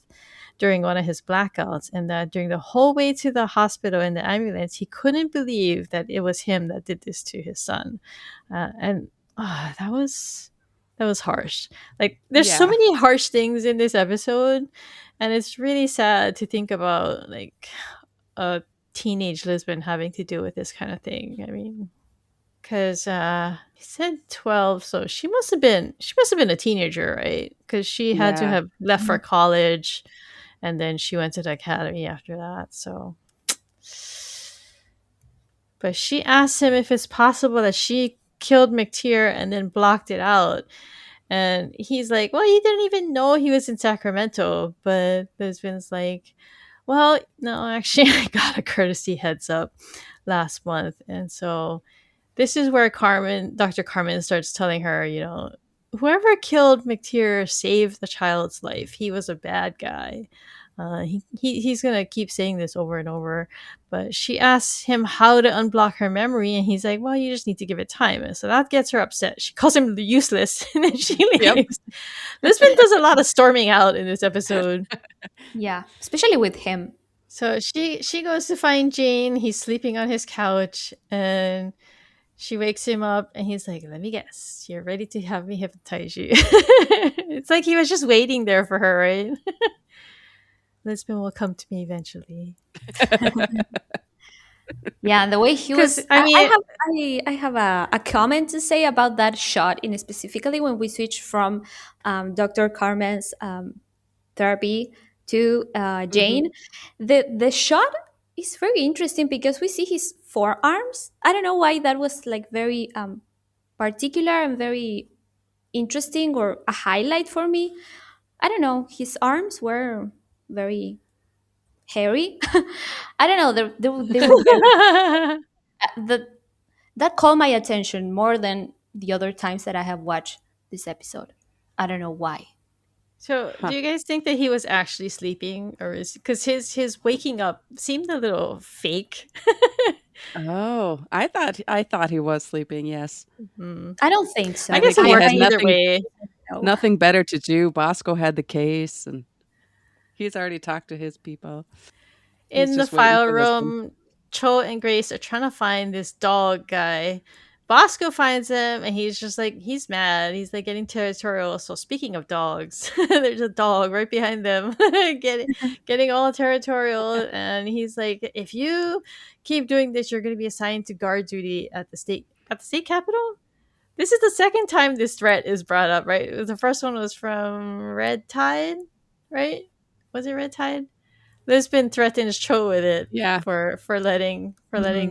during one of his blackouts, and that during the whole way to the hospital in the ambulance, he couldn't believe that it was him that did this to his son. And that was harsh. Like, there's so Yeah. many harsh things in this episode, and it's really sad to think about, like, a teenage Lisbon having to deal with this kind of thing. I mean, because he said 12, so she must have been a teenager, right? Because she had to Yeah. have left for Mhm. college, and then she went to the academy after that. So, but she asked him if it's possible that she killed McTeer and then blocked it out. And he's like, well, he didn't even know he was in Sacramento. But Lisbon's like, well, no, actually, I got a courtesy heads up last month. And so this is where Dr. Carmen starts telling her, whoever killed McTeer saved the child's life. He was a bad guy. He's going to keep saying this over and over. But she asks him how to unblock her memory, and he's like, well, you just need to give it time. And so that gets her upset. She calls him useless, and then she Yep. leaves. Lisbon does a lot of storming out in this episode. Yeah, especially with him. So she goes to find Jane. He's sleeping on his couch, and she wakes him up, and he's like, let me guess, you're ready to have me hypnotize you. It's like he was just waiting there for her, right? Lisbon will come to me eventually. Yeah, and the way he was, Because, I I mean, have I have a comment to say about that shot, in specifically when we switch from Dr. Carmen's therapy to Hmm. Jane. The shot is very interesting because we see his forearms. I don't know why that was like very particular and very interesting, or a highlight for me. I don't know. His arms were very hairy. I don't know. They were very that that caught my attention more than the other times that I have watched this episode. I don't know why. so Huh. do you guys think that he was actually sleeping, or is because his waking up seemed a little fake? Oh, I thought he was sleeping. Yes. Hmm. I don't think I I so. guess think it he works had either nothing way. No. nothing better to do. Bosco had the case, and he's already talked to his people. He's In the just waiting file for Lisbon. room, Cho and Grace are trying to find this dog guy. Bosco finds him, and he's just like, he's mad. He's like getting territorial. So speaking of dogs, there's a dog right behind them, getting all territorial. And he's like, if you keep doing this, you're going to be assigned to guard duty at the state capitol. This is the second time this threat is brought up, right? The first one was from Red Tide, right? Was it Red Tide? Lisbon threatens Cho with it Yeah. Mhm. for letting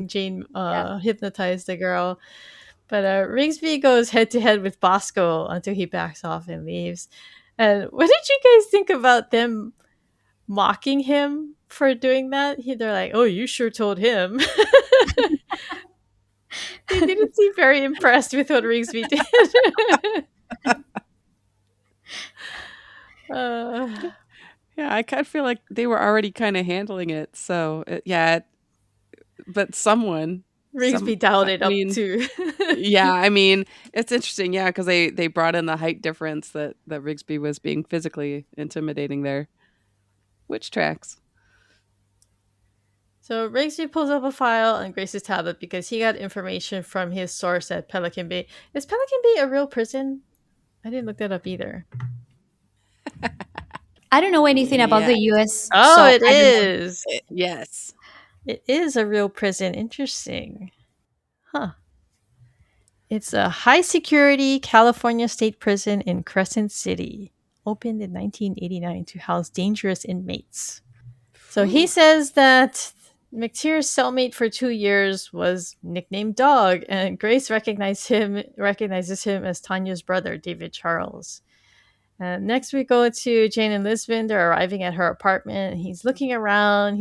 Jane Yeah. hypnotize the girl. But Rigsby goes head to head with Bosco until he backs off and leaves. And what did you guys think about them mocking him for doing that? They're like, "Oh, you sure told him." They didn't seem very impressed with what Rigsby did. uh, Yeah, I kind of feel like they were already kind of handling it. So, yeah, but some Rigsby I dialed up mean, too. yeah, I mean, it's interesting, yeah, because they brought in the height difference that Rigsby was being physically intimidating there, which tracks. So Rigsby pulls up a file on Grace's tablet because he got information from his source at Pelican Bay. Is Pelican Bay a real prison? I didn't look that up either. I don't know anything about Yeah. the US, Oh, so it I don't know. is. Yes. It is a real prison. Interesting. Huh. It's a high security California state prison in Crescent City, opened in 1989 to house dangerous inmates. So he Whew. says that McTeer's cellmate for 2 years was nicknamed Dog, and Grace recognizes him as Tanya's brother, David Charles. Next, we go to Jane and Lisbon. They're arriving at her apartment. He's looking around.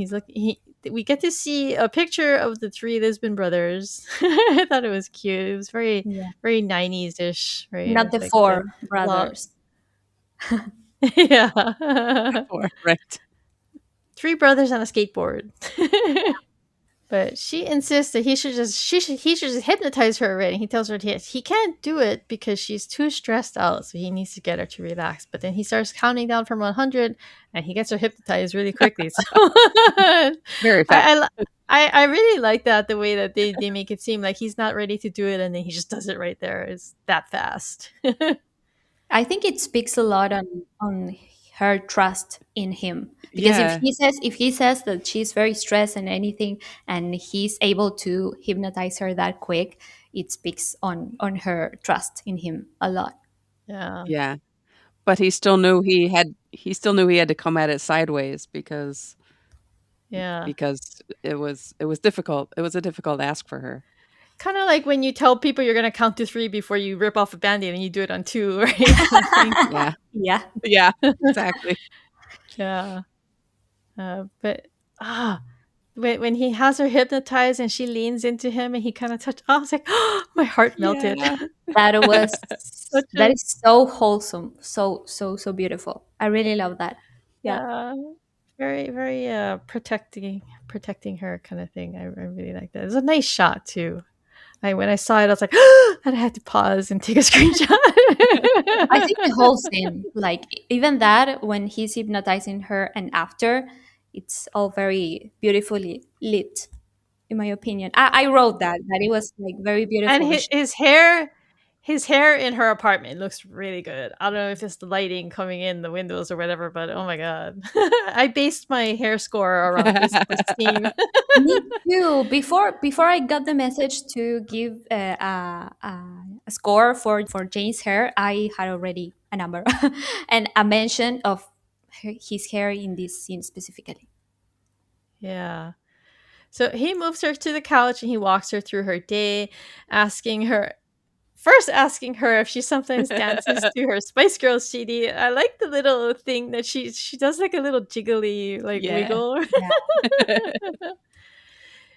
We get to see a picture of the three Lisbon brothers. I thought it was cute. It was very, Yeah. very 90s ish, right? Not With the like the four long, brothers. yeah. Or right. Three brothers on a skateboard. But she insists that he should just hypnotize her already. He tells her he can't do it because she's too stressed out, so he needs to get her to relax. But then he starts counting down from 100, and he gets her hypnotized really quickly. So I, Very fast. I really like that, the way that they make it seem like he's not ready to do it, and then he just does it right there. It's that fast. I think it speaks a lot on her trust in him, because Yeah. if he says that she's very stressed and anything, and he's able to hypnotize her that quick, it speaks on her trust in him a lot. Yeah, Yeah. But he still knew he had to come at it sideways yeah. because it was difficult. It was a difficult ask for her. Kind of like when you tell people you're gonna count to 3 before you rip off a band-aid, and you do it on 2, right? Yeah. Yeah. Yeah, exactly. Yeah. But when he has her hypnotized and she leans into him and he kind of touched, I was like, oh, my heart melted. Yeah. That was Such that a is so wholesome, so beautiful. I really love that. Yeah. yeah, very very protecting her kind of thing. I really like that. It's a nice shot too. When I saw it, I was like, and I had to pause and take a screenshot. I think the whole scene, like even that when he's hypnotizing her and after, it's all very beautifully lit, in my opinion. I wrote that it was like very And beautiful. his hair in her apartment looks really good. I don't know if it's the lighting coming in the windows or whatever, but oh my god. I based my hair score around this scene. Me too. Before I got the message to give a score for Jane's hair, I had already a number and a mention of his hair in this scene specifically. Yeah. So he moves her to the couch and he walks her through her day, asking her if she sometimes dances to her Spice Girls CD. I like the little thing that she does, like a little jiggly like Yeah. wiggle. Yeah.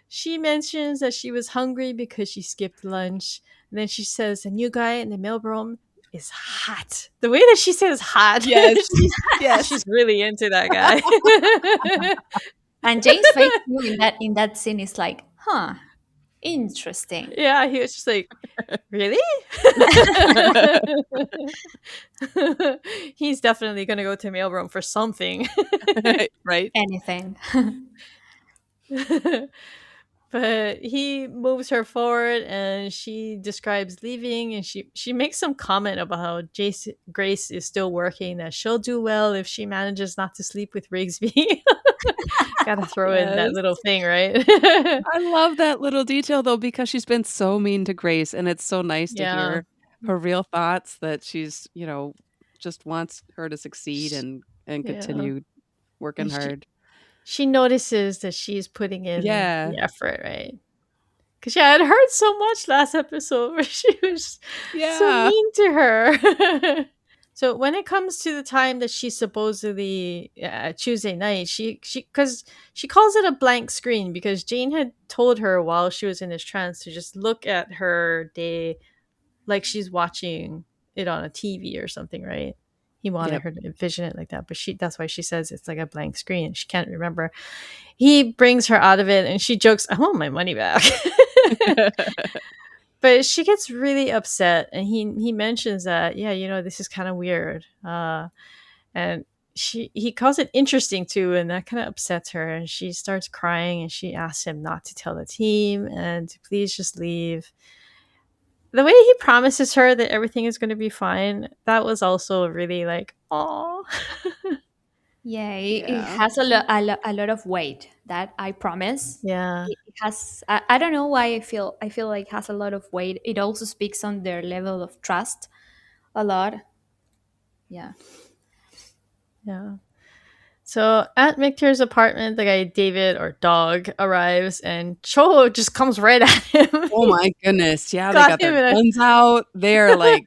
She mentions that she was hungry because she skipped lunch. And then she says the new guy in the mailroom is hot. The way that she says hot, Yes. Yes. she's really into that guy. And Jane's face too in that scene is like, huh, interesting. Yeah, he was just like, really? He's definitely gonna go to mailroom for something. Right? Anything. But he moves her forward and she describes leaving, and she makes some comment about how Grace is still working, that she'll do well if she manages not to sleep with Rigsby. Gotta throw in that Yes. little thing, right? I love that little detail though, because she's been so mean to Grace, and it's so nice to Yeah. hear her real thoughts, that she's, just wants her to succeed Sh- and Yeah. continue working And hard. she notices that she's putting in Yeah. the effort, right? Because yeah, it hurt so much last episode where she was so Yeah. mean to her. So when it comes to the time that she's supposedly Tuesday night, because she calls it a blank screen, because Jane had told her while she was in this trance to just look at her day like she's watching it on a TV or something, right? He wanted Yep. her to envision it like that, but that's why she says it's like a blank screen. She can't remember. He brings her out of it and she jokes, I want my money back. But she gets really upset, and he mentions that, yeah, this is kind of weird. And he calls it interesting too, and that kind of upsets her, and she starts crying and she asks him not to tell the team and to please just leave. The way he promises her that everything is going to be fine, that was also really like, oh. Yeah, it Yeah. has a lot of weight, that I promise. Yeah. It has I don't know why I feel like it has a lot of weight. It also speaks on their level of trust a lot. Yeah. Yeah. So at Victor's apartment, the guy David, or Dog, arrives, and Cho just comes right at him. Oh my goodness. Yeah, they got got him their in a guns out. They're like,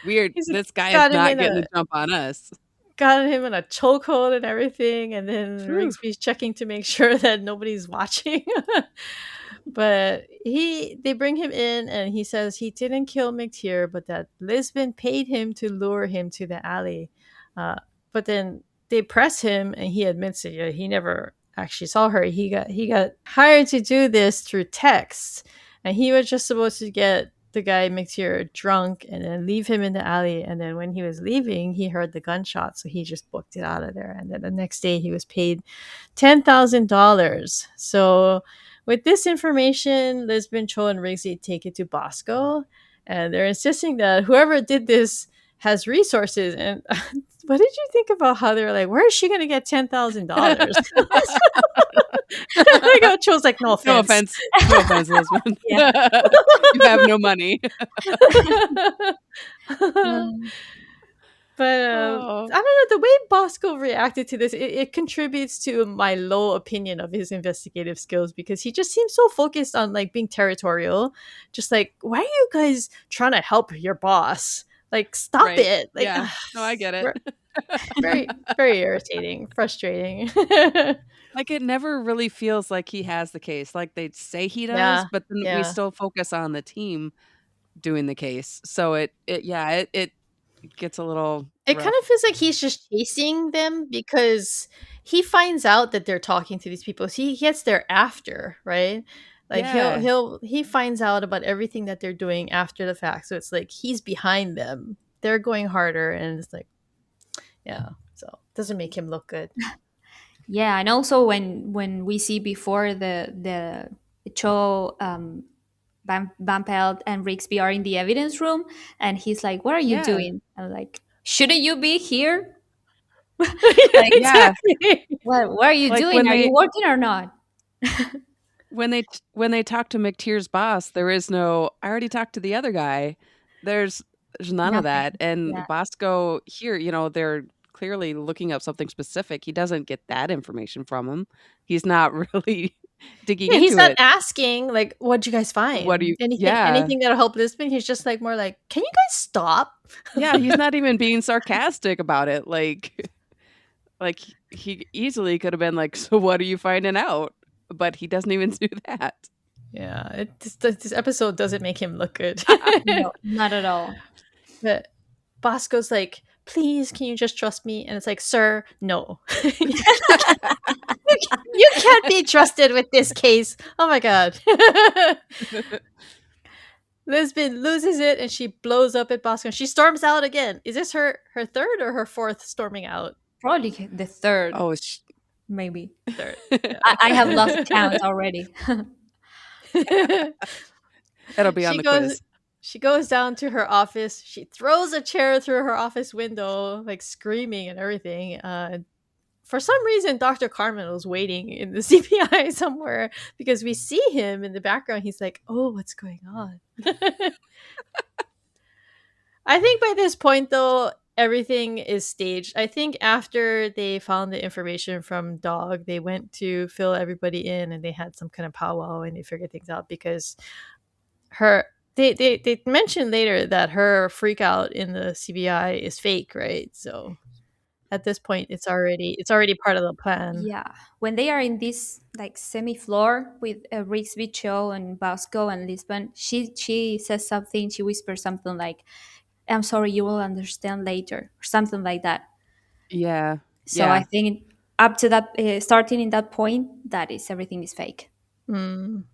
weird. he's This guy is got him not in getting a the jump on us. got him in a chokehold and everything, and then Phew. Rigsby's checking to make sure that nobody's watching. But they bring him in, and he says he didn't kill McTeer, but that Lisbon paid him to lure him to the alley. But then they press him, and he admits that, yeah, he never actually saw her. He got hired to do this through text, and he was just supposed to get the guy McTeer drunk and then leave him in the alley. And then when he was leaving, he heard the gunshot, so he just booked it out of there. And then the next day, he was paid $10,000. So with this information, Lisbon, Cho, and Rigsy take it to Bosco, and they're insisting that whoever did this has resources. And what did you think about how they were like, where is she going to get $10,000? I go, Cho's like, no No offense. offense. No offense, Lisbon. Yeah. You have no money. But Oh. I don't know, the way Bosco reacted to this, it contributes to my low opinion of his investigative skills, because he just seems so focused on like being territorial. Just like, why are you guys trying to help your boss? Like, stop Right. it. Like, Yeah. No, I get it. very, very irritating, frustrating. Like, it never really feels like he has the case. Like, they'd say he does, Yeah, but then we yeah. still focus on the team doing the case. So it gets a little It rough. kind of feels like he's just chasing them, because he finds out that they're talking to these people. So he gets there after, right? Like Yeah. he finds out about everything that they're doing after the fact. So it's like he's behind them. They're going harder, and it's like, yeah. So it doesn't make him look good. Yeah, and also when we see before the Cho, Van Pelt and Rigsby are in the evidence room, and he's like, "What are you Yeah. doing?" I'm like, "Shouldn't you be here? Like, Yeah. exactly. What are you Like doing? Are you working or not?" when they talk to McTeer's boss, there is no, I already talked to the other guy. There's none of Nothing. that. And Yeah. Bosco here, they're clearly looking up something specific. He doesn't get that information from him. He's not really digging Yeah, he's into not it. asking like, "What'd you guys What do find? you Anything, Yeah. anything that'll help Lisbon?" He's just like more like, "Can you guys stop?" Yeah, he's not even being sarcastic about it. Like he easily could have been like, "So what are you finding out?" But he doesn't even do that. Yeah, this episode doesn't make him look good. No, not at all. But Bosco's like, "Please, can you just trust me?" And it's like, "Sir, no. You can't be trusted with this case." Oh my god. Lisbon loses it, and she blows up at Bosco. She storms out again. Is this her third or her fourth storming out? Probably the third, Oh, maybe. Third. I have lost count already. it'll be on the quiz. She goes down to her office. She throws a chair through her office window, like screaming and everything. For some reason, Dr. Carmen was waiting in the CPI somewhere, because we see him in the background. He's like, "Oh, what's going on?" I think by this point, though, everything is staged. I think after they found the information from Dog, they went to fill everybody in, and they had some kind of powwow, and they figured things out, because her they mentioned later that her freak out in the CBI is fake, right? So at this point, it's already part of the plan. Yeah, when they are in this like semi floor with Rigsby, Cho, and Bosco and Lisbon, she says something. She whispers something like, "I'm sorry, you will understand later," or something like that. Yeah. So I think up to that, starting in that point, that is everything is fake. Mm.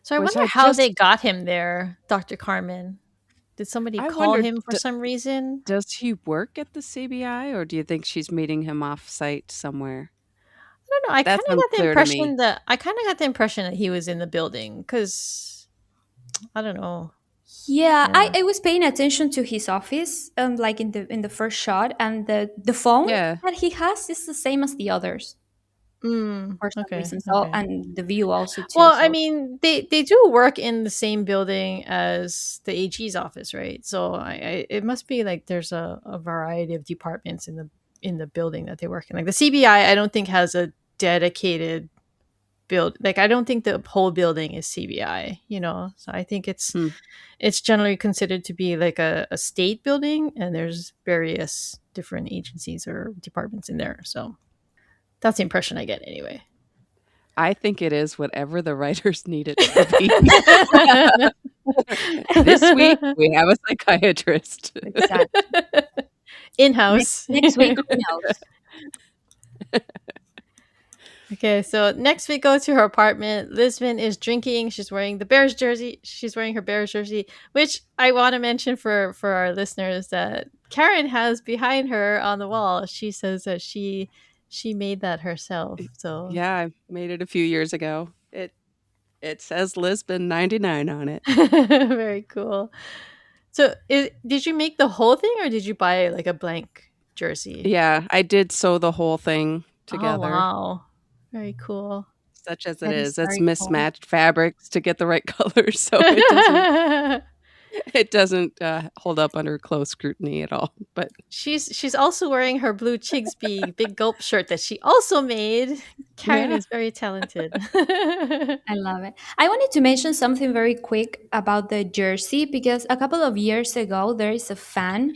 So I Which wonder how they got him there, Dr. Carmen. Did somebody I call wondered, him for some reason? does he work at the CBI, or do you think she's meeting him off site somewhere? I don't know. I kind That's of got the unclear to me. impression that he was in the building, because I don't know. Yeah, Yeah. I was paying attention to his office, like in the first shot, and the phone Yeah. that he has is the same as the others for some Okay. reason. So Okay. and the view also too. Well, So I mean, they do work in the same building as the AG's office, right? So it must be like there's a variety of departments in the building that they work in. Like the CBI, I don't think has a dedicated build. Like I don't think the whole building is CBI. So I think it's generally considered to be like a state building, and there's various different agencies or departments in there. So that's the impression I get anyway. I think it is whatever the writers need it to be. This week, we have a psychiatrist. exactly. In-house. Next week, who knows? Okay, so next we go to her apartment. Lisbon is drinking. She's wearing the Bears jersey. She's wearing her Bears jersey, which I want to mention for our listeners that Karin has behind her on the wall. She says that she made that herself. So Yeah, I made it a few years ago. It says Lisbon 99 on it. very cool. So did you make the whole thing or did you buy like a blank jersey? Yeah, I did sew the whole thing Oh together, wow. Very cool. such as it That is is. It's very cool. mismatched fabrics to get the right color, so it doesn't hold up under close scrutiny at all. But She's also wearing her blue Chigsby big gulp shirt that she also made. Karen yeah, is very talented. I love it. I wanted to mention something very quick about the jersey because a couple of years ago there is a fan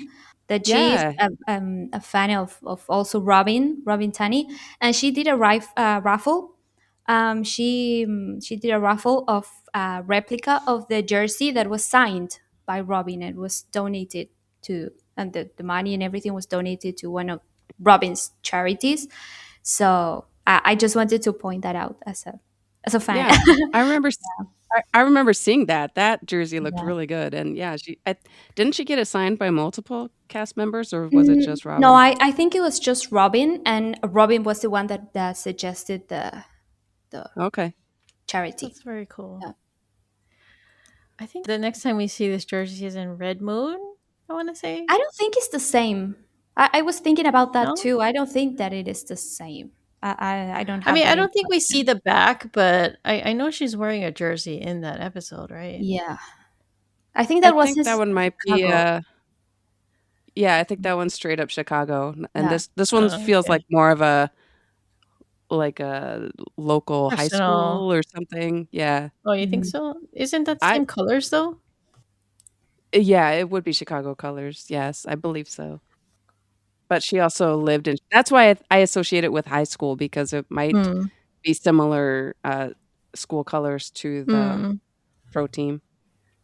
that she is yeah, a fan of also Robin Tunney, and she did a raffle. She did a raffle of a replica of the jersey that was signed by Robin and was donated to, and the money and everything was donated to one of Robin's charities. So I just wanted to point that out as a fan. yeah. I remember I remember seeing that. That jersey looked Yeah. really good, and yeah, didn't she get it signed by multiple cast members, or was it just No, Robin? I think it was just Robin, and Robin was the one that suggested the Okay. charity. That's very cool. Yeah. I think the next time we see this jersey is in Red Moon, I want to say. I don't think it's the same. I was thinking about that No? too. I don't think that it is the same. I don't I have mean, I that don't think we see information. the back, but I know she's wearing a jersey in that episode, right? Yeah, I think I that was think that his one might be, Chicago. yeah, I think that one's straight up Chicago, and Yeah. this one feels Okay. like more of a local high Personal. school or something. Yeah. Oh, you think Mhm. so? Isn't that the I same colors though? yeah, it would be Chicago colors. Yes, I believe so. But she also lived in that's why I associate it with high school because it might Hmm. be similar, school colors to the Hmm. pro team.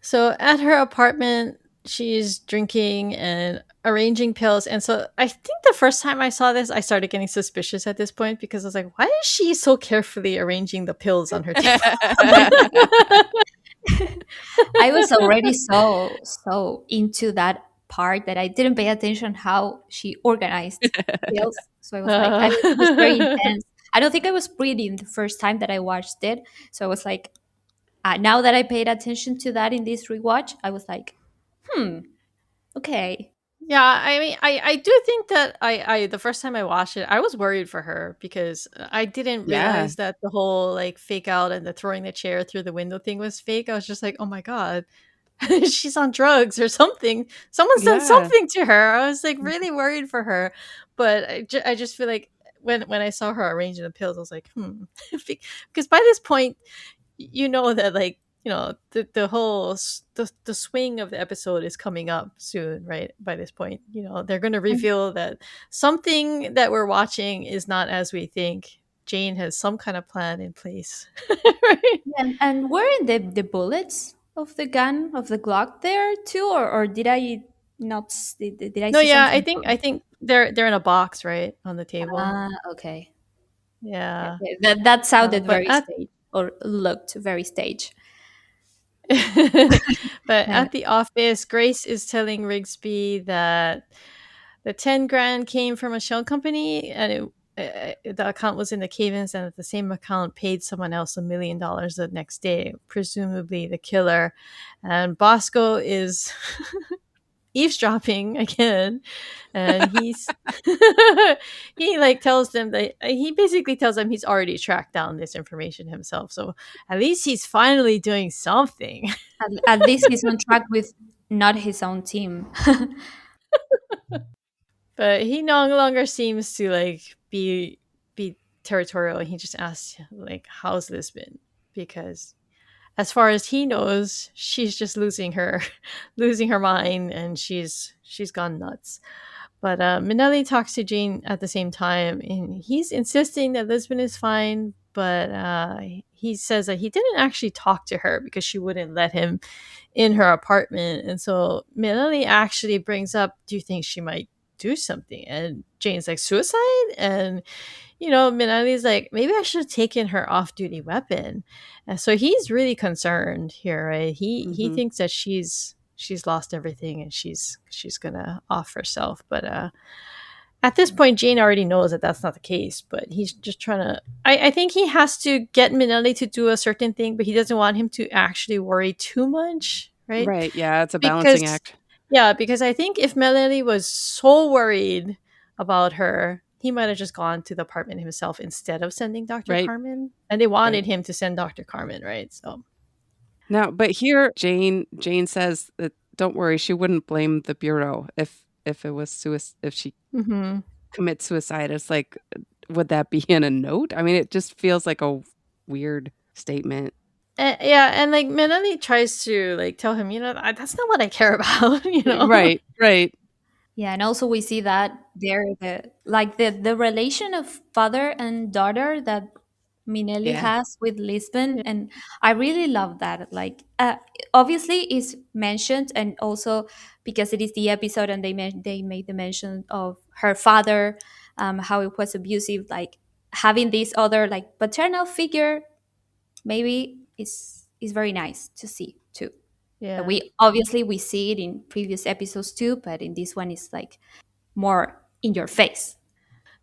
So at her apartment, she's drinking and arranging pills. And so I think the first time I saw this, I started getting suspicious at this point because I was like, why is she so carefully arranging the pills on her table? I was already so into that part that I didn't pay attention how she organized bills. So I was like, it was very Uh, intense. I don't think I was breathing the first time that I watched it. So I was like, now that I paid attention to that in this rewatch, I was like, hmm, okay. Yeah, I mean, I do think that I the first time I watched it, I was worried for her because I didn't Yeah, realize that the whole like fake out and the throwing the chair through the window thing was fake. I was just like, oh my god, she's on drugs or something. Someone's done yeah, something to her. I was like really worried for her, but I just feel like when I saw her arranging the pills, I was like, because by this point you know that like the whole the swing of the episode is coming up soon, right? By this point, they're going to And, reveal that something that we're watching is not as we think. Jane has some kind of plan in place. Right? and were the bullets of the gun of the Glock there too, or did I not did I No, see yeah, something I wrong? think they're in a box, right, on the table. Okay. Yeah. Okay, that sounded But very at stage or looked very stage. but Yeah. at the office, Grace is telling Rigsby that the 10 grand came from a shell company and the account was in the cave-ins, and that the same account paid someone else $1 million the next day, presumably the killer. And Bosco is eavesdropping again, and he like tells them that he basically tells them he's already tracked down this information himself, so at least he's finally doing something. At least he's on track with not his own team. But he no longer seems to like be territorial. He just asks like, how's Lisbon? Because as far as he knows, she's just losing her losing her mind, and she's gone nuts. But Minelli talks to Jane at the same time, and he's insisting that Lisbon is fine. But he says that he didn't actually talk to her because she wouldn't let him in her apartment. And so Minelli actually brings up, do you think she might do something? And Jane's like, suicide? And Minali's like, maybe I should have taken her off-duty weapon. And so he's really concerned here, right? He Hmm. thinks that she's lost everything and she's gonna off herself. But at this point, Jane already knows that that's not the case. But he's just trying to. I think he has to get Minali to do a certain thing, but he doesn't want him to actually worry too much, right? Right. Yeah, it's a balancing Because act. yeah, because I think if Melanie was so worried about her, he might have just gone to the apartment himself instead of sending Dr. Right. Carmen. And they Right. wanted him to send Dr. Carmen, right? So, Now, but here Jane says that don't worry, she wouldn't blame the bureau if it was if she mhm. commits suicide. It's like, would that be in a note? I mean, it just feels like a weird statement. Yeah, and like Melanie tries to like tell him, that's not what I care about, you know. Right. Right. Yeah, and also we see that there the relation of father and daughter that Minelli Yeah. has with Lisbon, Yeah. and I really love that. Obviously, is mentioned, and also because it is the episode, and they made the mention of her father, how it was abusive, like having this other like paternal figure, maybe is very nice to see too. Yeah. We obviously we see it in previous episodes too, but in this one it's like more in your face.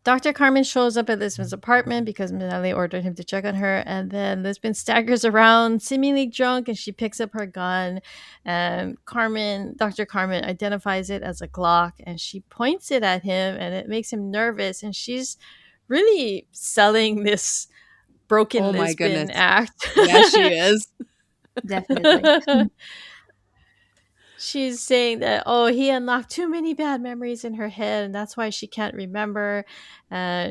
Dr. Carmen shows up at Lisbon's apartment because Minelli ordered him to check on her. And then Lisbon staggers around, seemingly drunk, and she picks up her gun. And Dr. Carmen identifies it as a Glock and she points it at him and it makes him nervous. And she's really selling this broken Oh my Lisbon goodness. act. Yeah, she is. Definitely. She's saying that, oh, he unlocked too many bad memories in her head and that's why she can't remember.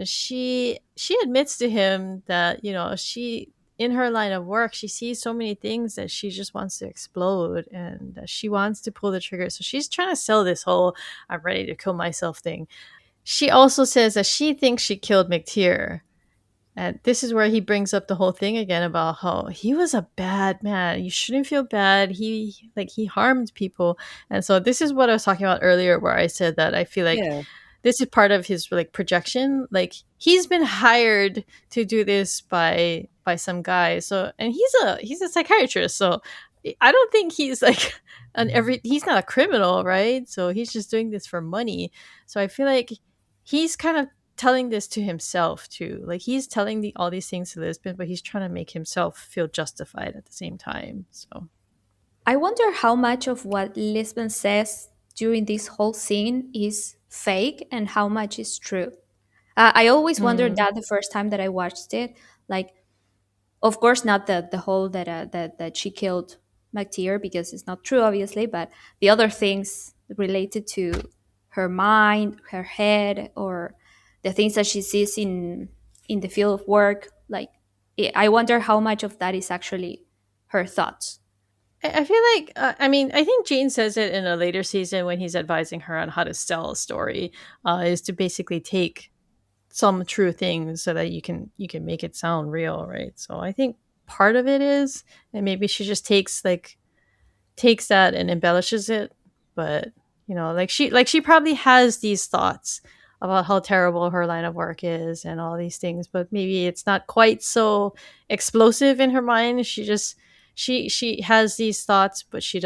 She admits to him that, she in her line of work, she sees so many things that she just wants to explode and that she wants to pull the trigger. So she's trying to sell this whole I'm ready to kill myself thing. She also says that she thinks she killed McTeer, and this is where he brings up the whole thing again about how he was a bad man. You shouldn't feel bad. He harmed people. And so this is what I was talking about earlier where I said that I feel like Yeah. this is part of his like projection. Like he's been hired to do this by some guy. So and he's a psychiatrist. So I don't think he's like he's not a criminal, right? So he's just doing this for money. So I feel like he's kind of telling this to himself too. Like he's telling all these things to Lisbon, but he's trying to make himself feel justified at the same time. So I wonder how much of what Lisbon says during this whole scene is fake and how much is true. I always wondered mm. that the first time that I watched it. Like, of course, not the whole that she killed McTeer because it's not true, obviously, but the other things related to her mind, her head, or the things that she sees in the field of work. Like, I wonder how much of that is actually her thoughts. I feel like I think Jane says it in a later season when he's advising her on how to sell a story, is to basically take some true things so that you can make it sound real, right? So I think part of it is, and maybe she just takes that and embellishes it, but like she probably has these thoughts about how terrible her line of work is and all these things, but maybe it's not quite so explosive in her mind. She has these thoughts, but she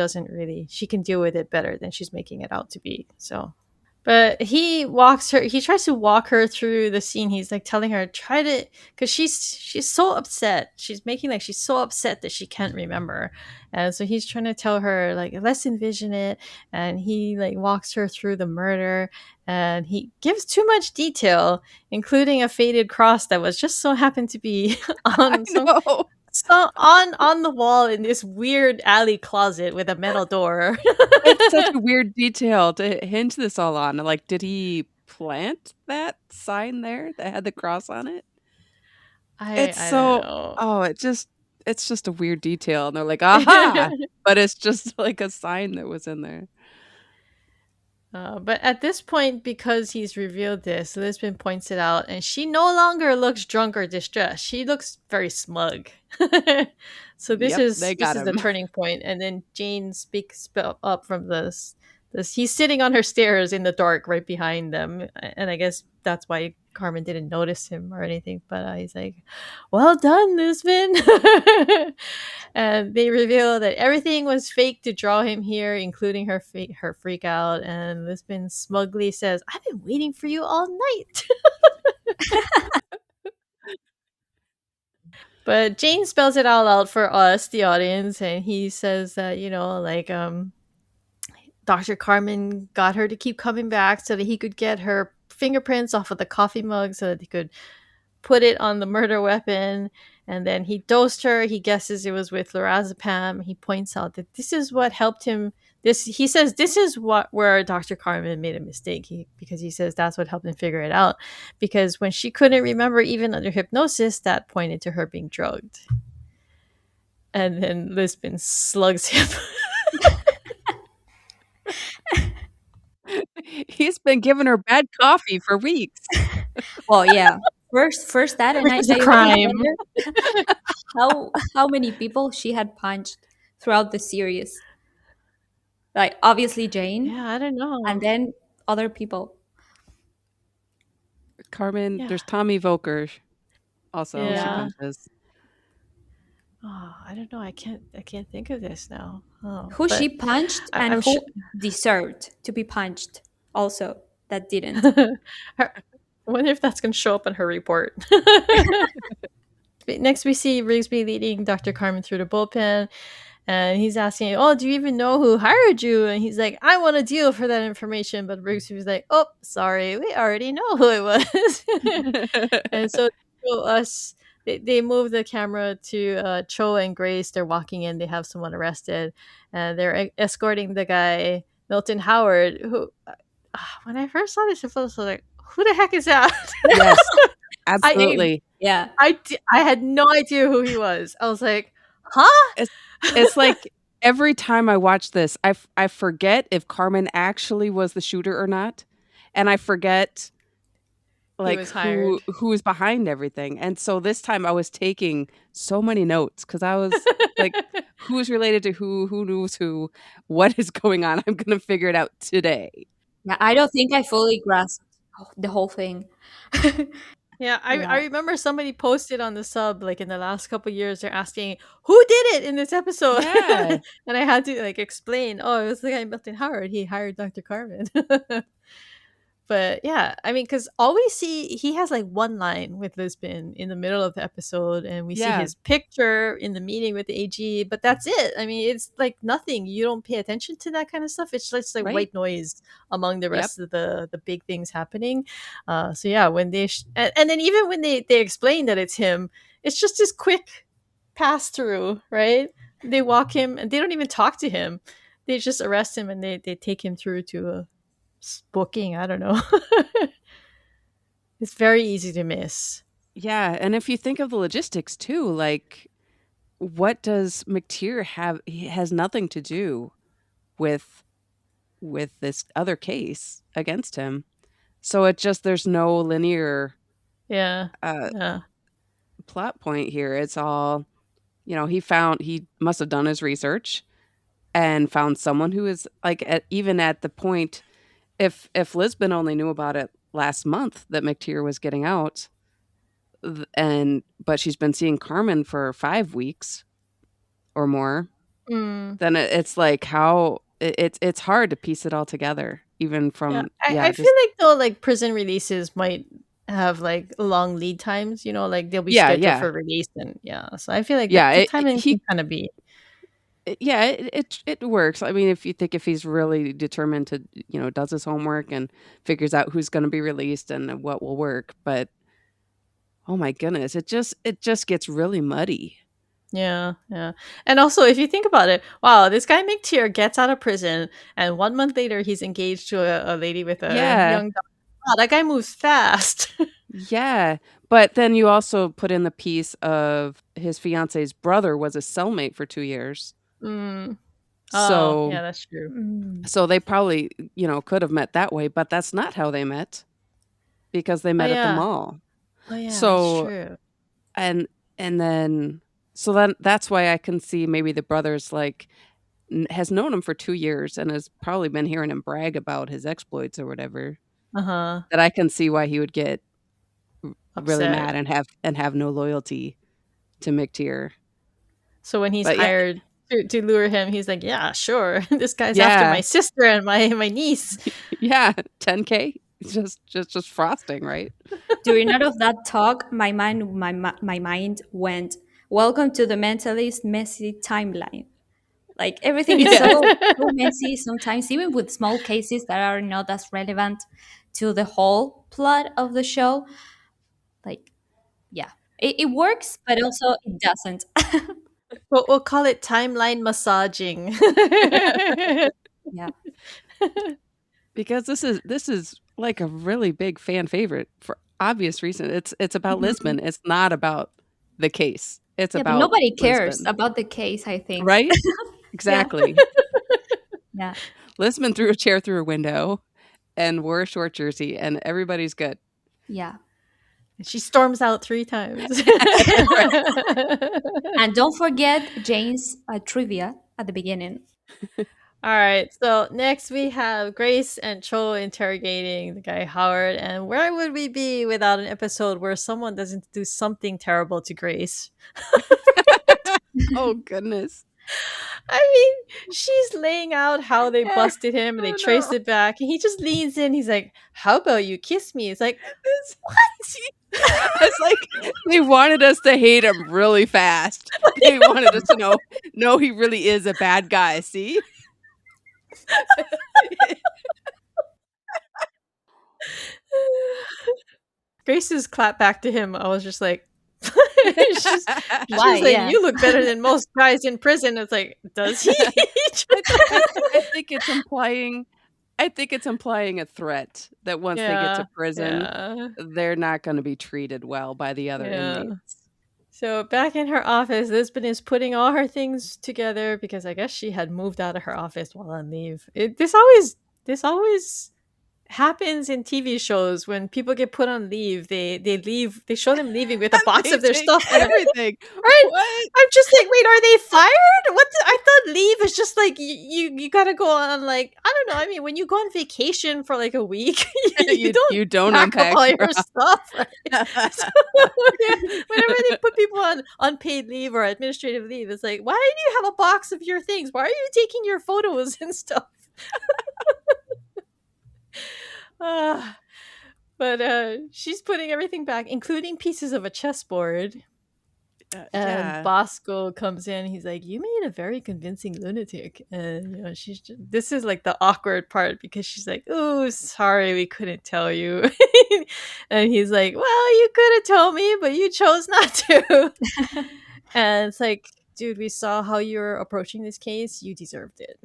can deal with it better than she's making it out to be. So but he tries to walk her through the scene. He's like telling her, try to, because she's so upset. She's making like she's so upset that she can't remember. And so he's trying to tell her, like, let's envision it. And he like walks her through the murder and he gives too much detail, including a faded cross that was just so happened to be I on know. on the wall in this weird alley closet with a metal door. It's such a weird detail to hinge this all on. Like, did he plant that sign there that had the cross on it? It's I don't so know. oh, it's just a weird detail, and they're like, "Aha!" But it's just like a sign that was in there. But at this point, because he's revealed this, Lisbon points it out, and she no longer looks drunk or distressed. She looks very smug. So this Yep, is they this got is the him. turning point, and then Jane speaks up from this He's sitting on her stairs in the dark right behind them. And I guess that's why Carmen didn't notice him or anything. But he's like, well done, Lisbon. And they reveal that everything was fake to draw him here, including her freak out. And Lisbon smugly says, I've been waiting for you all night. But Jane spells it all out for us, the audience, and he says that, Dr. Carmen got her to keep coming back so that he could get her fingerprints off of the coffee mug so that he could put it on the murder weapon. And then he dosed her. He guesses it was with lorazepam. He points out that this is what helped him. He says this is where Dr. Carmen made a mistake. Because he says that's what helped him figure it out. Because when she couldn't remember even under hypnosis, that pointed to her being drugged. And then Lisbon slugs him. He's been giving her bad coffee for weeks. Well, yeah. First that, and Which I is a always crime. wonder how many people she had punched throughout the series. Like obviously Jane, Yeah, I don't and know. then other people. Carmen, Yeah. there's Tommy Volker also she Yeah. punches. Oh, I don't know. I can't think of this now. Oh, Who but she punched and I'm who sure. deserved to be punched also that didn't. I wonder if that's going to show up on her report. Next, we see Rigsby leading Dr. Carmen through the bullpen, and he's asking, "Oh, do you even know who hired you?" And he's like, "I want a deal for that information." But Rigsby's like, "Oh, sorry, we already know who it was." And so us, they move the camera to Cho and Grace. They're walking in. They have someone arrested, and they're escorting the guy Milton Howard. Who, when I first saw this, I was like, "Who the heck is that?" Yes, I absolutely. Yeah. I had no idea who he was. I was like, "Huh?" It's like every time I watch this, I forget if Carmen actually was the shooter or not, and I forget He like was hired. who is behind everything. And so this time I was taking so many notes because I was like, who's related to who knows who, what is going on? I'm gonna figure it out today. Yeah, I don't think I fully grasped the whole thing. Yeah, I Yeah. remember somebody posted on the sub like in the last couple years. They're asking who did it in this episode, Yeah, and I had to like explain. Oh, it was the guy Milton Howard. He hired Dr. Carmen. But yeah, I mean, because all we see, he has like one line with Lisbon in the middle of the episode, and we see yeah, his picture in the meeting with the AG, but that's it. I mean, it's like nothing. You don't pay attention to that kind of stuff. It's just like right. white noise among the Yep. rest of the big things happening. So yeah, when and then even when they explain that it's him, it's just this quick pass through, right? They walk him, and they don't even talk to him. They just arrest him, and they take him through to a booking. I don't know. It's very easy to miss. Yeah, and if you think of the logistics too, like what does McTeer have? He has nothing to do with this other case against him. So it just there's no linear Yeah. uh, Yeah. plot point here. It's all he must have done his research and found someone who is like even at the point if Lisbon only knew about it last month that McTeer was getting out, but she's been seeing Carmen for 5 weeks or more, Mm. then it's like how it's hard to piece it all together, even Yeah. from I feel just like though, like prison releases might have like long lead times, like they'll be yeah, scheduled yeah, for release, and yeah. So I feel like yeah. the timing can He kind of be. yeah, it works. I mean, if he's really determined to, does his homework and figures out who's going to be released and what will work, but oh my goodness, it just gets really muddy. Yeah, yeah. And also, if you think about it, wow, this guy McTeer gets out of prison, and 1 month later, he's engaged to a lady with a Yeah, young daughter. Wow, that guy moves fast. yeah. But then you also put in the piece of his fiance's brother was a cellmate for 2 years. Mm. Oh, So yeah, that's true. so they probably, could have met that way, but that's not how they met because they Oh met at the yeah. mall. Oh yeah, that's So true. and then that's why I can see maybe the brothers like has known him for 2 years and has probably been hearing him brag about his exploits or whatever, Uh-huh. that I can see why he would get really Upset. mad and have no loyalty to McTeer. So when he's But yeah, hired to lure him, he's like, yeah, sure. This guy's after yeah, my sister and my niece. yeah, 10K, just frosting, right? During all of that talk, my mind went, "Welcome to the Mentalist messy timeline." Like everything is Yes. so messy sometimes, even with small cases that are not as relevant to the whole plot of the show. Like, yeah, it works, but also it doesn't. We'll call it timeline massaging. Yeah. Because this is like a really big fan favorite for obvious reason. It's about Mhm. Lisbon. It's not about the case. It's Yeah, but about nobody cares Lisbon, about the case, I think. right? Yeah. Exactly. Yeah. Lisbon threw a chair through a window and wore a short jersey, and everybody's good. Yeah. She storms out 3 times. And don't forget Jane's trivia at the beginning. All right. So next we have Grace and Cho interrogating the guy Howard. And where would we be without an episode where someone doesn't do something terrible to Grace? Oh goodness. I mean, she's laying out how they Yeah. busted him and they Oh, traced no. it back. And he just leans in. He's like, how about you kiss me? It's like, It's it's like they wanted us to hate him really fast. They wanted us to know, no, he really is a bad guy. See? Grace's clap back to him. I was just like, she's, Why? she's like, Yeah. you look better than most guys in prison. It's like, does he? I think it's implying. I think it's implying a threat that once they get to prison, yeah. they're not going to be treated well by the other Yeah. inmates. So back in her office, Lisbon is putting all her things together because I guess she had moved out of her office while on leave. This always happens in TV shows when people get put on leave. They leave. They show them leaving with a box They of their take stuff. everything. Right? What? I'm just like, wait, are they fired? I thought leave is just like you gotta go on, like, I don't know. I mean, when you go on vacation for like a week, you don't You don't pack up unpack all your your stuff, right? So, yeah, whenever they put people on unpaid leave or administrative leave, it's like, why do you have a box of your things? Why are you taking your photos and stuff? Ah, but she's putting everything back, including pieces of a chessboard. And Yeah. Bosco comes in. He's like, "You made a very convincing lunatic." And she's just, this is like the awkward part because she's like, "Oh, sorry, we couldn't tell you." And he's like, "Well, you could have told me, but you chose not to." And it's like, dude, we saw how you were approaching this case. You deserved it.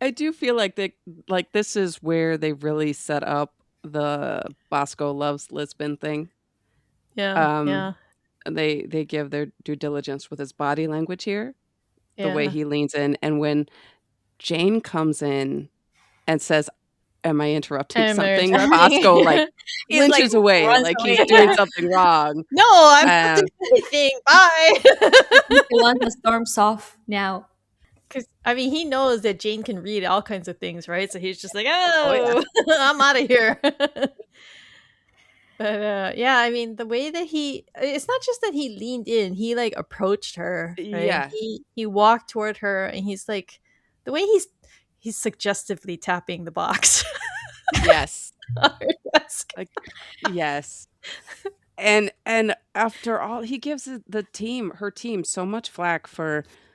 I do feel like this is where they really set up the Bosco loves Lisbon thing. Yeah, Um, they give their due diligence with his body language here, the way yeah. he leans in, and when Jane comes in and says, "Am I interrupting Am I something?" interrupting? Bosco like He's like flinches away, runs like away. he's doing something wrong. No, I'm not Um, doing anything. Bye. He's the one that storms off now. Because, I mean, he knows that Jane can read all kinds of things, right? So he's just like, Oh yeah, oh, I'm out of here. But yeah, I mean, the way that it's not just that he leaned in, he like approached her, right? yeah, He walked toward her and he's like, the way he's suggestively tapping the box yes, on her desk. like yes. And after all, he gives her team so much flack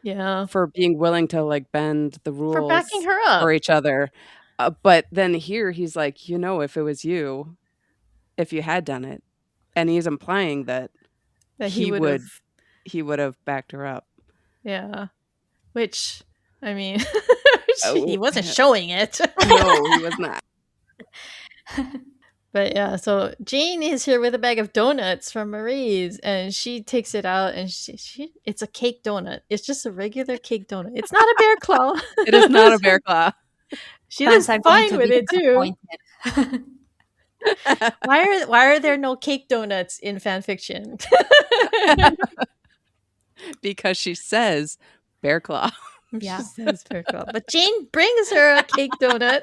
Yeah. for being willing to like bend the For backing rules her up. for each other. But then here he's like, if it was you, if you had done it, and he's implying that That he would have, he would have backed her up. yeah. Which, I mean, he Oh, wasn't showing it. no, he was not. But yeah, so Jane is here with a bag of donuts from Marie's, and she takes it out, and it's a cake donut. It's just a regular cake donut. It's not a bear claw. It is not a bear claw. She Fans looks are going fine to with be it too. disappointed. Why are there no cake donuts in fan fiction? because she says bear claw. Yeah. She says fair club. But Jane brings her a cake donut.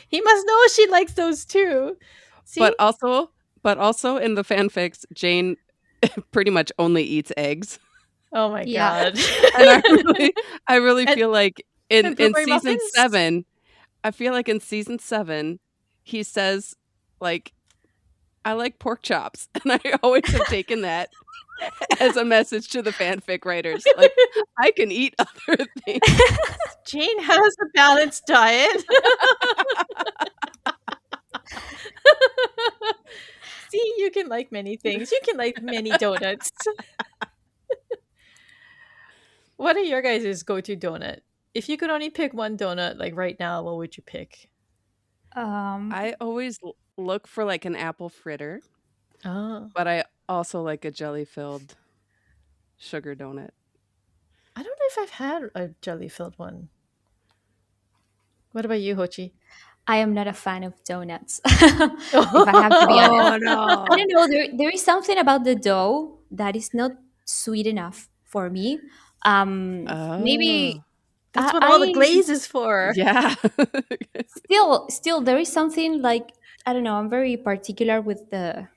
He must know she likes those too. See? But also, in the fanfics, Jane pretty much only eats eggs. Oh my Yeah. god. And I really And feel like in blueberry season muffins? 7, I feel like in season 7, he says like, I like pork chops, and I always have taken that as a message to the fanfic writers. Like, I can eat other things. Jane has a balanced diet. See, you can like many things. You can like many donuts. What are your guys' go-to donut? If you could only pick one donut, like right now, what would you pick? I always look for like an apple fritter, Oh, but I also like a jelly-filled sugar donut. I don't know if I've had a jelly-filled one. What about you, Hochi? I am not a fan of donuts. If I have to be honest, Oh, no. I don't know. There is something about the dough that is not sweet enough for me. Maybe Oh. That's what all the I glaze is for. Yeah. still there is something like, I don't know. I'm very particular with the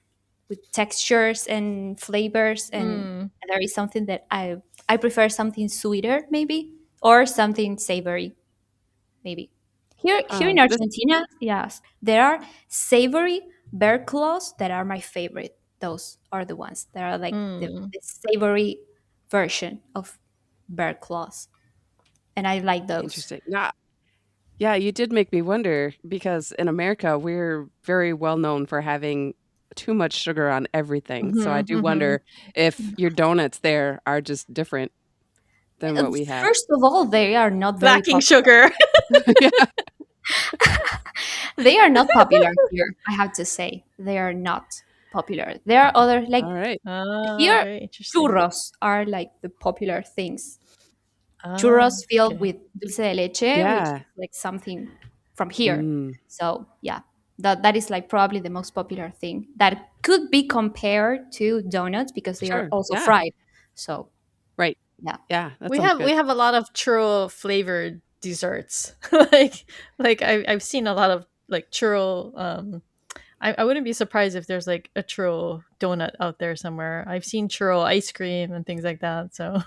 with textures and flavors, and Mm. there is something that I prefer something sweeter maybe, or something savory maybe. Here in This Argentina, yes, there are savory bear claws that are my favorite. Those are the ones that are like Mm. the savory version of bear claws, and I like those. interesting. Yeah, you did make me wonder because in America, we're very well known for having too much sugar on everything. So I Mhm, do mhm. wonder if your donuts there are just different than what we have. First of all, they are not very Lacking popular. sugar. Yeah. They are not popular here. I have to say, they are not popular. There are other like All right. Ah, here. very interesting. Churros are like the popular things. Ah, Churros filled okay. with dulce de leche, which is Yeah. like something from here. Mm, So yeah, that is like probably the most popular thing that could be compared to donuts because they are sure. also Yeah. fried. So Right. yeah, Yeah. That We sounds have good. we have a lot of churro flavored desserts. like I've seen a lot of like churro. I wouldn't be surprised if there's like a churro donut out there somewhere. I've seen churro ice cream and things like that. So,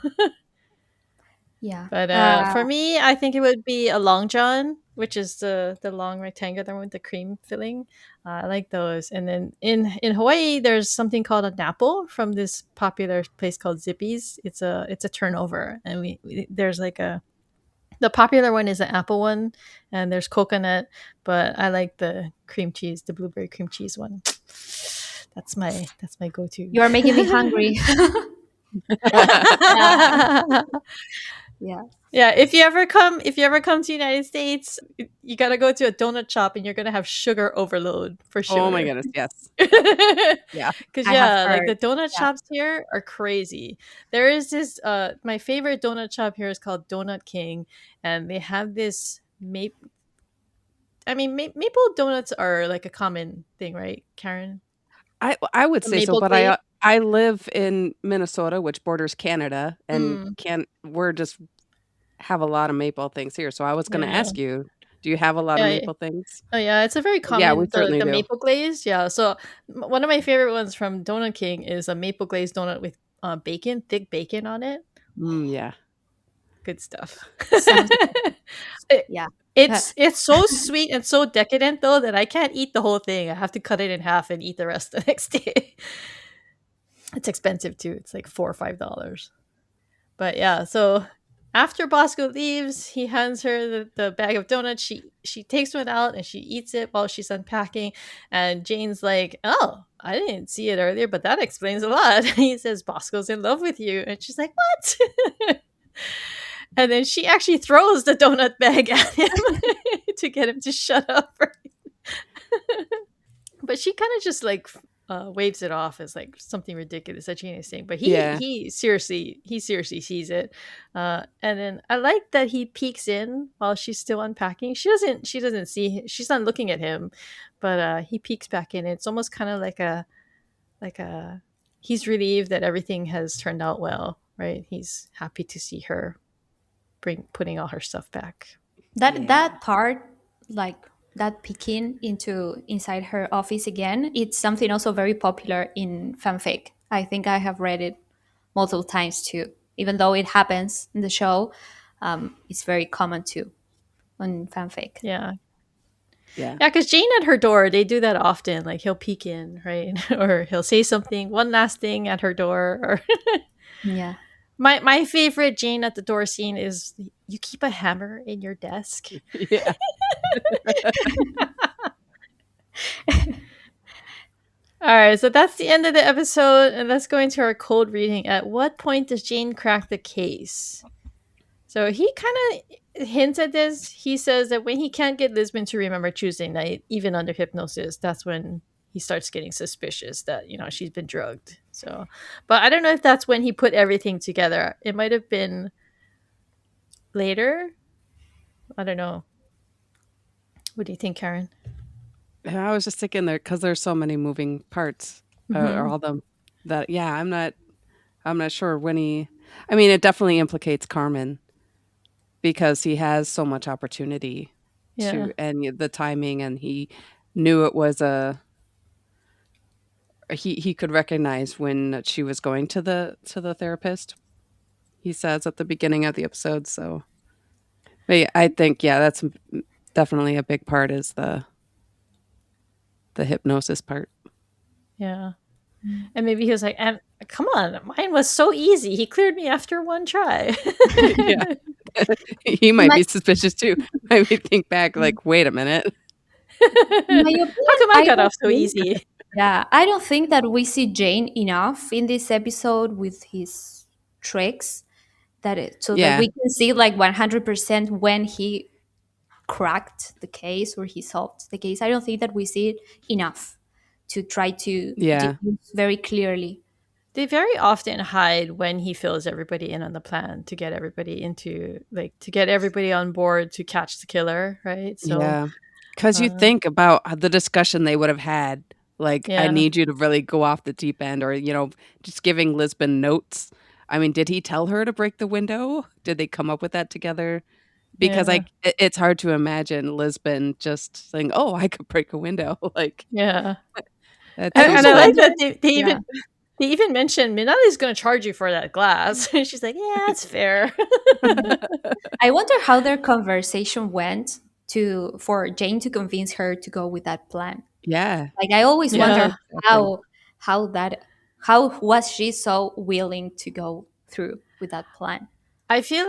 yeah. but for me, I think it would be a long john, which is the long rectangular one with the cream filling. I like those. And then in Hawaii, there's something called a napple from this popular place called Zippy's. It's a turnover, and there's like a the popular one is the apple one, and there's coconut, but I like the cream cheese, the blueberry cream cheese one. That's my go-to. You are making me hungry. Yeah. Yeah, if you ever come to United States, you gotta go to a donut shop and you're gonna have sugar overload for Oh my sure. goodness. Yes. Yeah. Because I have yeah, like heard. the donut Yeah. shops here are crazy. There is this my favorite donut shop here is called Donut King, and they have this maple donuts are like a common thing, right, Karen? I would The say so, maple but glaze. I live in Minnesota, which borders Canada, and Mm, we're just have a lot of maple things here. So I was going to yeah, ask you, do you have a lot of yeah, maple things? oh yeah, it's a very Yeah, we common certainly the do. maple glaze. Yeah, so one of my favorite ones from Donut King is a maple glazed donut with bacon, thick bacon on it. Yeah. Good stuff. Sounds It- yeah. it's so sweet and so decadent though that I can't eat the whole thing. I have to cut it in half and eat the rest the next day. It's expensive too. It's like $4 or $5. But yeah, so after Bosco leaves, he hands her the bag of donuts. She takes one out and she eats it while she's unpacking. And Jane's like, "Oh, I didn't see it earlier, but that explains a lot." He says, "Bosco's in love with you," and she's like, "What?" And then she actually throws the donut bag at him to get him to shut up. But she kind of just like waves it off as like something ridiculous that Jane is saying. But Yeah. he seriously sees it. And then I like that he peeks in while she's still unpacking. She doesn't see. She's not looking at him, but he peeks back in. It's almost kind of like a he's relieved that everything has turned out well, right? He's happy to see her putting all her stuff back. Yeah. That part, like that peeking into inside her office again, it's something also very popular in fanfic. I think I have read it multiple times too. Even though it happens in the show, it's very common too on fanfic. Yeah. Yeah. Yeah, because Jane at her door, they do that often. Like he'll peek in, right? Or he'll say something, one last thing at her door. Or Yeah. my favorite Jane at the door scene is you keep a hammer in your desk. Yeah. All right, so that's the end of the episode, and let's go into our cold reading. At what point does Jane crack the case? So he kind of hints at this. He says that when he can't get Lisbon to remember Tuesday night, even under hypnosis, that's when he starts getting suspicious that she's been drugged. So, but I don't know if that's when he put everything together. It might have been later. I don't know. What do you think, Karen? Yeah, I was just thinking there because there's so many moving parts, or Mm-hmm. all them that. Yeah, I'm not sure when he. I mean, it definitely implicates Carmen because he has so much opportunity Yeah, and the timing, and he knew it was a. He could recognize when she was going to the therapist. He says at the beginning of the episode. So, but yeah, I think that's definitely a big part is the hypnosis part. yeah. And maybe he was like, "Come on, mine was so easy. He cleared me after one try." Yeah. He In might my, be suspicious too. I would think back like, "Wait a minute." in my How opinion, come I I got don't off so think. easy? Yeah, I don't think that we see Jane enough in this episode with his tricks so that Yeah. we can see like 100% when he cracked the case or he solved the case. I don't think that we see it enough to try to Yeah. deduce very clearly. They very often hide when he fills everybody in on the plan to get everybody to get everybody on board to catch the killer, right? So, Yeah. Because you uh, think about the discussion they would have had, like, "I yeah, need you to really go off the deep end," or, just giving Lisbon notes. I mean, did he tell her to break the window? Did they come up with that together? Because, yeah, it's hard to imagine Lisbon just saying, "Oh, I could break a window." Like, yeah. that I And seems also I a like little. wonder, that they yeah, even mentioned Minali's going to charge you for that glass. And she's like, "Yeah, that's fair." I wonder how their conversation went to for Jane to convince her to go with that plan. Yeah. Like I always That's Yeah. wondered interesting. how how that how was she so willing to go through with that plan? I feel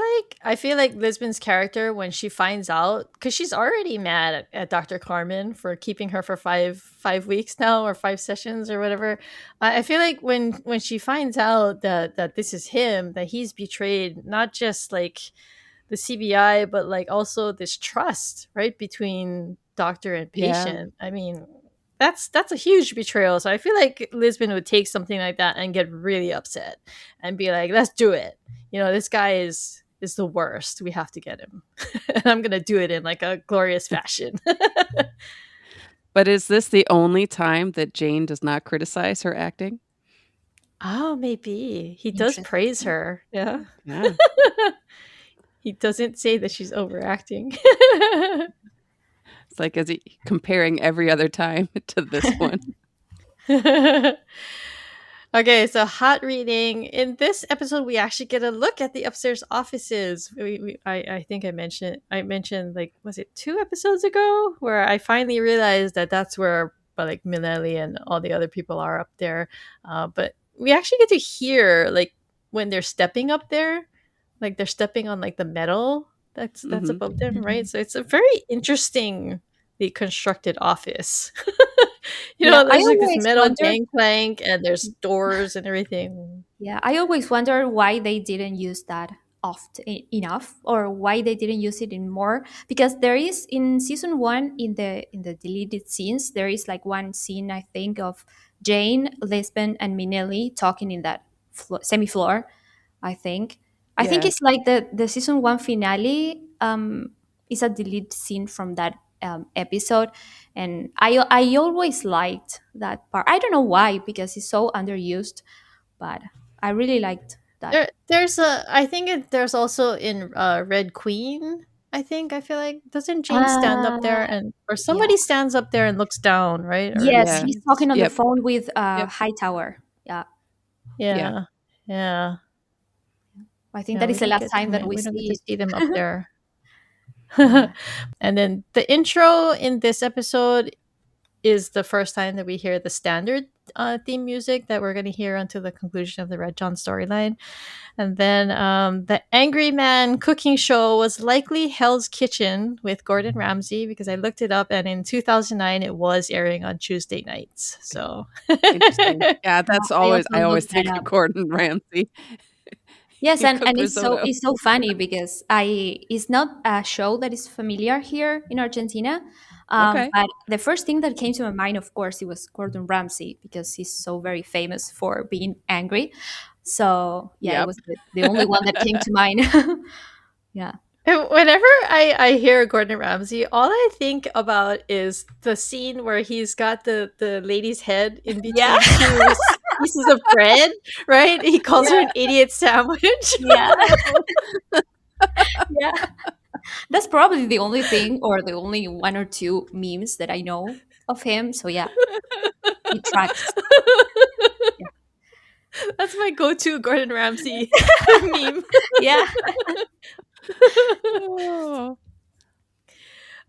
like Lisbon's character when she finds out because she's already mad at Dr. Carmen for keeping her for five weeks now or 5 sessions or whatever. I feel like when she finds out that this is him, that he's betrayed not just like the CBI, but like also this trust, right, between doctor and Yeah. patient. I mean, that's a huge betrayal. So I feel like Lisbon would take something like that and get really upset and be like, "Let's do it. This guy is the worst. We have to get him." And I'm gonna do it in like a glorious fashion. But is this the only time that Jane does not criticize her acting? Oh, maybe he does praise Interesting. her. Yeah. Yeah. He doesn't say that she's overacting. It's like, is he comparing every other time to this one? Okay, so hot reading. In this episode, we actually get a look at the upstairs offices. I think I mentioned like was it 2 episodes ago where I finally realized that that's where like Mileli and all the other people are up there. But we actually get to hear like when they're stepping up there, like they're stepping on like the metal that's Mhm. above them, right? Mhm. So it's a very interestingly constructed office. Yeah, I There's like this always metal wondered. gangplank and there's doors and everything. Yeah, I always wonder why they didn't use that often enough, or why they didn't use it in more. Because there is in season one in the deleted scenes, there is like one scene I think of Jane, Lisbon, and Minelli talking in that semi floor. I think. I think Yeah. it's like the season one finale. Is a deleted scene from that episode, and I always liked that part. I don't know why because it's so underused, but I really liked that. I think there's also in Red Queen. I feel like doesn't Jane stand Ah, up there and or yeah. somebody stands up there and looks down, right? Or Yes, Yeah. he's talking on the Yep. phone with Yep. Hightower. Yeah, Yeah. yeah, yeah, I think yeah. that is the last time that we We don't get to see. see them up there. Yeah. And then the intro in this episode is the first time that we hear the standard theme music that we're going to hear until the conclusion of the Red John storyline. And then the Angry Man cooking show was likely Hell's Kitchen with Gordon Ramsay because I looked it up, and in 2009 it was airing on Tuesday nights. So Interesting. Yeah, Yeah, that's I always also I always looked that think of up. Gordon Ramsay. Yes, He and cooked risotto. it's so funny because I it's not a show that is familiar here in Argentina. Okay. But the first thing that came to my mind, of course, it was Gordon Ramsay because he's so very famous for being angry. So yeah, it Yep. was the only one that came to mind. Yeah. whenever I hear Gordon Ramsay, all I think about is the scene where he's got the lady's head in Yeah. between two pieces of bread, right? He calls her Yeah. an idiot sandwich. Yeah. Yeah. That's probably the only thing or the only one or two memes that I know of him. So yeah, it tracks. Yeah. That's my go-to Gordon Ramsay meme. Yeah. Oh.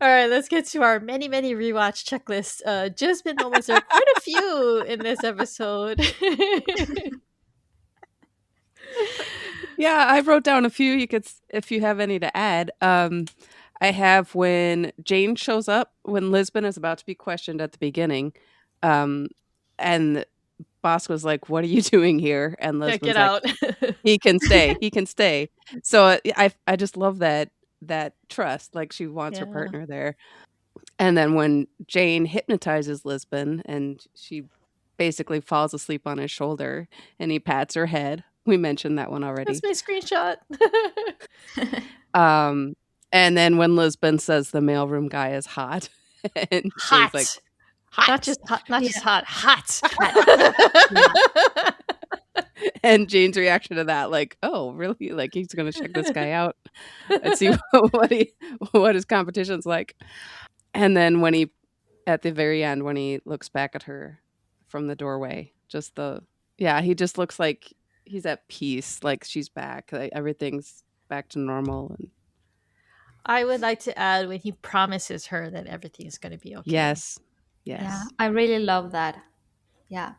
All right, let's get to our many rewatch checklist. Just been moments. There are quite a few in this episode. Yeah, I wrote down a few. You could, if you have any to add. I have when Jane shows up when Lisbon is about to be questioned at the beginning, and Bosco's like, "What are you doing here?" And Yeah, get Lisbon's like, out. "He can stay. He can stay." So I just love that trust. Like she wants her Yeah. partner there. And then when Jane hypnotizes Lisbon and she basically falls asleep on his shoulder and he pats her head. We mentioned that one That's already. my screenshot. Um, and then when Lisbon says the mailroom guy is hot, and Jane's like, Hot. Not hot. just hot, not just Yeah. hot. Hot. Yeah. And Jane's reaction to that, like, oh, really? Like he's gonna check this guy out and see what his competition's like. And then when he at the very end when he looks back at her from the doorway, he just looks like he's at peace, like she's back, like everything's back to normal. And I would like to add when he promises her that everything is going to be okay. yes, Yeah. yes. I really love that. Yeah.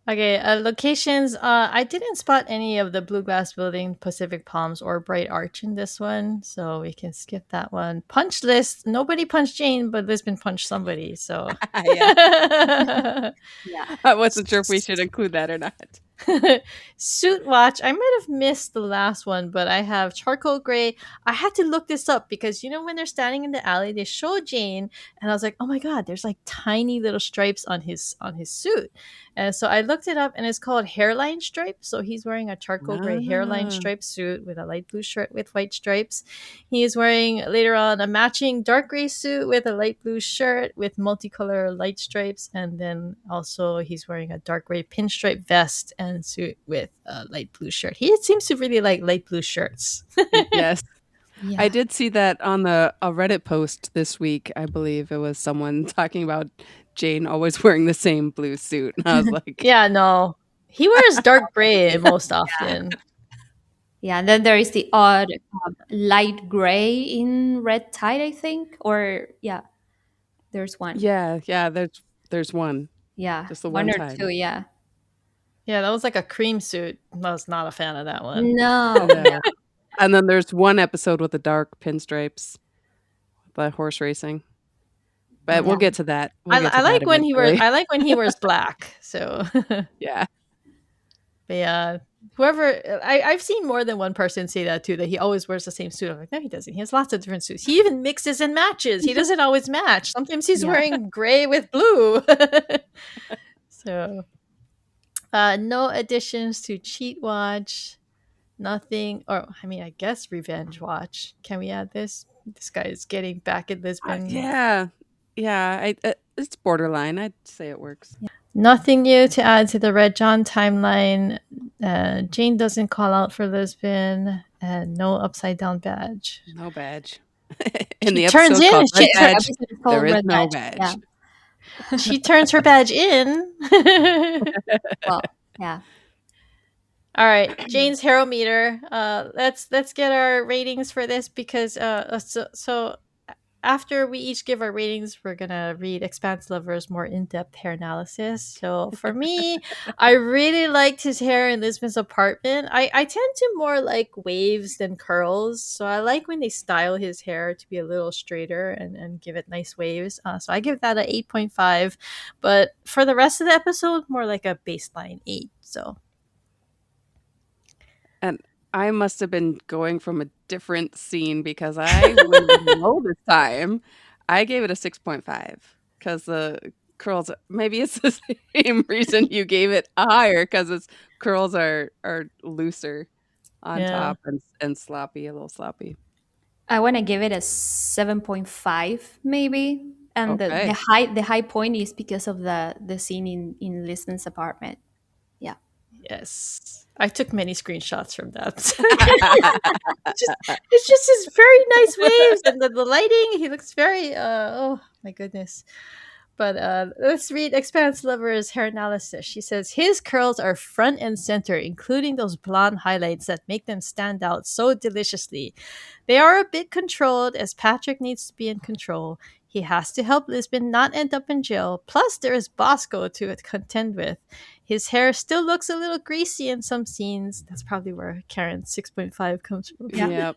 Okay, locations. I didn't spot any of the Blue Glass Building, Pacific Palms, or Bright Arch in this one, so we can skip that one. Punch list. Nobody punched Jane, but Lisbon punched somebody. So Yeah. Yeah. I wasn't sure if we should include that or not. Suit watch. I might have missed the last one, but I have charcoal gray. I had to look this up because when they're standing in the alley, they show Jane, and I was like, oh my god, there's like tiny little stripes on his suit. And so I looked it up, and it's called hairline stripe. So he's wearing a charcoal gray hairline Ah. stripe suit with a light blue shirt with white stripes. He is wearing later on a matching dark gray suit with a light blue shirt with multicolor light stripes, and then also he's wearing a dark gray pinstripe vest and suit with a light blue shirt. He seems to really like light blue shirts. Yes. Yeah. I did see that on a Reddit post this week. I believe it was someone talking about Jane always wearing the same blue suit. And I was like, Yeah, no. He wears dark gray most often. Yeah. And then there is the odd light gray in Red Tide, I think. Or yeah, there's one. yeah, there's one. Yeah. Just the One one or time. two. Yeah. Yeah, that was like a cream suit. I was not a fan of that one. No. Yeah. And then there's one episode with the dark pinstripes, the horse racing. But we'll Yeah. get to that. I like when he wears black. So Yeah. but yeah, I've seen more than one person say that too, that he always wears the same suit. I'm like, no, he doesn't. He has lots of different suits. He even mixes and matches. He doesn't always match. Sometimes he's Yeah. wearing gray with blue. So, no additions to Cheat Watch. Nothing. Or I mean, I guess Revenge Watch. Can we add this? This guy is getting back at Lisbon. Yeah. Yeah. It's borderline. I'd say it works. Nothing new to add to the Red John timeline. Jane doesn't call out for Lisbon, and no upside down badge. No badge. In She the turns episode in. called Red Her Badge, episode is there called is Red no Badge. Yeah. badge. She turns her badge in. Well, yeah. All right, Jane's hero meter. Let's get our ratings for this because so after we each give our ratings, we're gonna read Expanse Lover's more in-depth hair analysis. So for me, I really liked his hair in Lisbon's apartment. I tend to more like waves than curls, so I like when they style his hair to be a little straighter and give it nice waves. So I give that a 8.5, but for the rest of the episode, more like a baseline 8. So And I must have been going from a different scene because I went low this time. I gave it a 6.5 because the curls, maybe it's the same reason you gave it a higher because its curls are looser on yeah. top and sloppy, a little sloppy. I want to give it a 7.5 maybe. And Okay. the high point is because of the scene in Lisbon's apartment. Yeah. Yes. I took many screenshots from that. It's just his very nice waves and the lighting. He looks very oh my goodness. But let's read Expanse Lover's hair analysis. She says his curls are front and center, including those blonde highlights that make them stand out so deliciously. They are a bit controlled, as Patrick needs to be in control. He has to help Lisbon not end up in jail. Plus, there is Bosco to contend with. His hair still looks a little greasy in some scenes. That's probably where Karen's 6.5 comes from. Yeah. Yep.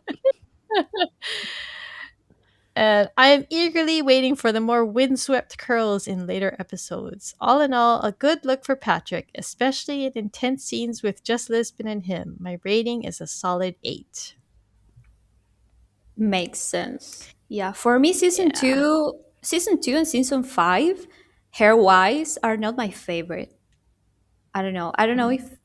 And I am eagerly waiting for the more windswept curls in later episodes. All in all, a good look for Patrick, especially in intense scenes with just Lisbon and him. My rating is a solid 8. Makes sense. Yeah. For me, Yeah. season two and season five, hair wise, are not my favorite. I don't know. I don't know if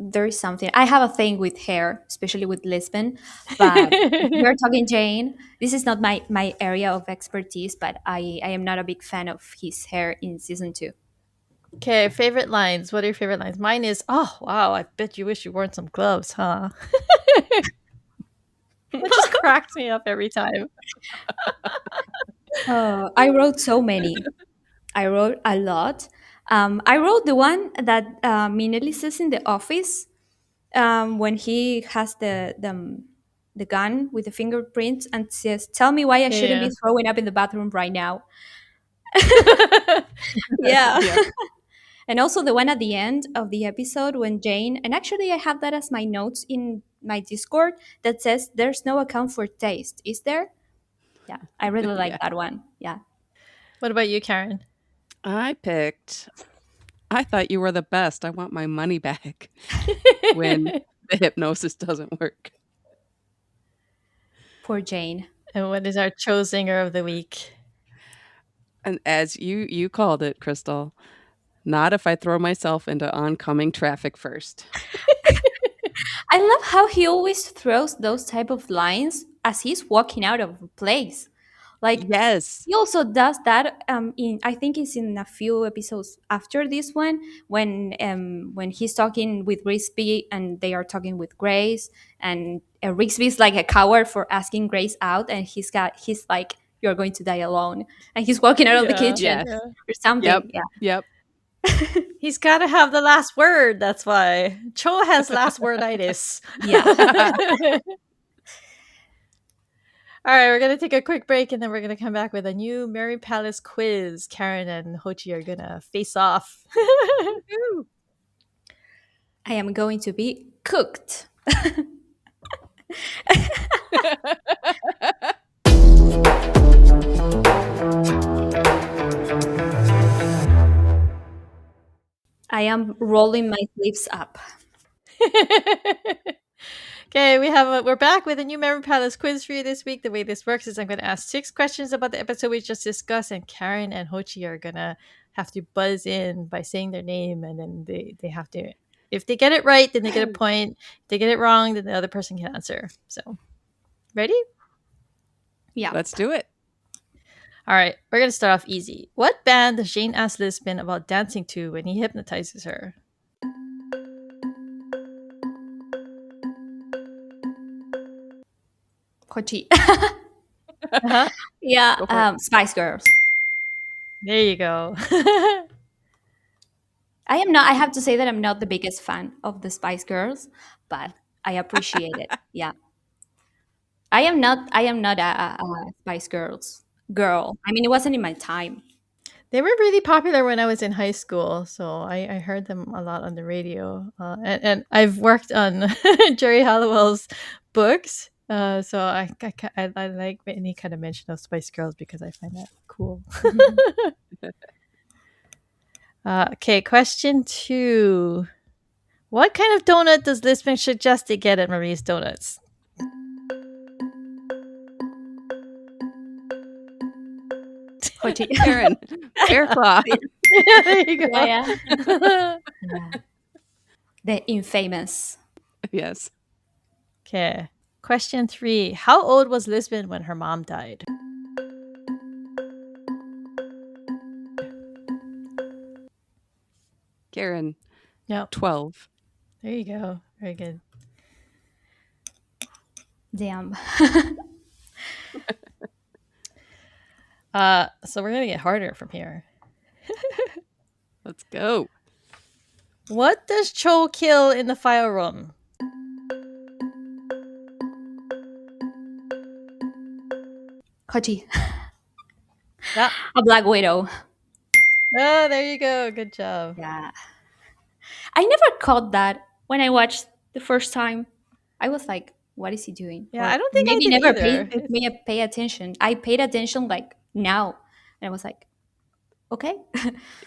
there is something. I have a thing with hair, especially with Lisbon. But if we're talking Jane, this is not my area of expertise, but I am not a big fan of his hair in season two. Okay, favorite lines. What are your favorite lines? Mine is, oh, wow, I bet you wish you worn some gloves, huh? It just cracks me up every time. I wrote so many. I wrote a lot. I wrote the one that Minelli says in the office when he has the gun with the fingerprints and says, "Tell me why I shouldn't Yeah. be throwing up in the bathroom right now." Yeah. Yep. And also the one at the end of the episode when Jane, and actually I have that as my notes in my Discord that says, "There's no account for taste, is there?" Yeah, I really like Yeah. that one. Yeah. What about you, Karen? I thought you were the best. I want my money back when the hypnosis doesn't work. Poor Jane. And what is our Chosinger of the week? And as you called it, Crystal, not if I throw myself into oncoming traffic first. I love how he always throws those type of lines as he's walking out of a place. Like Yes. he also does that in I think it's in a few episodes after this one when he's talking with Risby and they are talking with Grace and Risby's like a coward for asking Grace out and he's like you're going to die alone and he's walking out of the Yeah. kitchen Yes. Yeah. or something. Yep. Yeah. Yep. He's got to have the last word. That's why. Cho has last worditis. Yeah. All right, we're going to take a quick break and then we're going to come back with a new Mary Palace quiz. Karen and Hochi are going to face off. I am going to be cooked. I am rolling my sleeves up. Okay, we're back with a new Mary Palace quiz for you this week. The way this works is I'm going to ask 6 questions about the episode we just discussed, and Karen and Hochi are going to have to buzz in by saying their name, and then they have to, if they get it right, then they get a point. If they get it wrong, then the other person can answer. So, ready? Yeah. Let's do it. All right, we're gonna start off easy. What band does Jane ask Lisbon about dancing to when he hypnotizes her? Jochi. Uh-huh. Yeah, Go for it. Spice Girls. There you go. I am not. I have to say that I'm not the biggest fan of the Spice Girls, but I appreciate it. Yeah, I am not. I am not a Spice Girls girl. I mean, it wasn't in my time. They were really popular when I was in high school, so I heard them a lot on the radio. And I've worked on Jerry Halliwell's books, so I like any kind of mention of Spice Girls because I find that cool. Okay, question 2. What kind of donut does Lisbon suggest they get at Marie's Donuts? Jochi. Karin, bear claw. There you go. Yeah, yeah. Yeah. The infamous. Yes. Okay. Question 3. How old was Lisbon when her mom died? Karin, Yep. 12. There you go. Very good. Damn. So we're gonna get harder from here. Let's go. What does Cho kill in the file room? Jochi. Yeah. A Black Widow. Oh, there you go. Good job. Yeah. I never caught that when I watched the first time. I was like, what is he doing? Yeah, Or I don't think I maybe did never either. pay attention. I paid attention like now. And I was like, okay.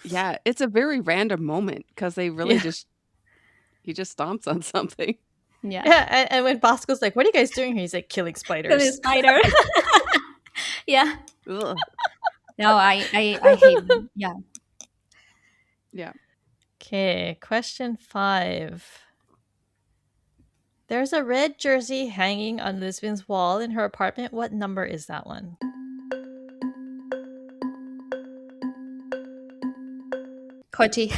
Yeah, it's a very random moment because they really Yeah. he just stomps on something. Yeah. Yeah, and when Bosco's like, "What are you guys doing here?" He's like, "Killing Kill the spiders." spider. Yeah. Ugh. No, I hate them. Yeah. Yeah. Okay, question 5. There's a red jersey hanging on Lisbon's wall in her apartment. What number is that one? Kochi.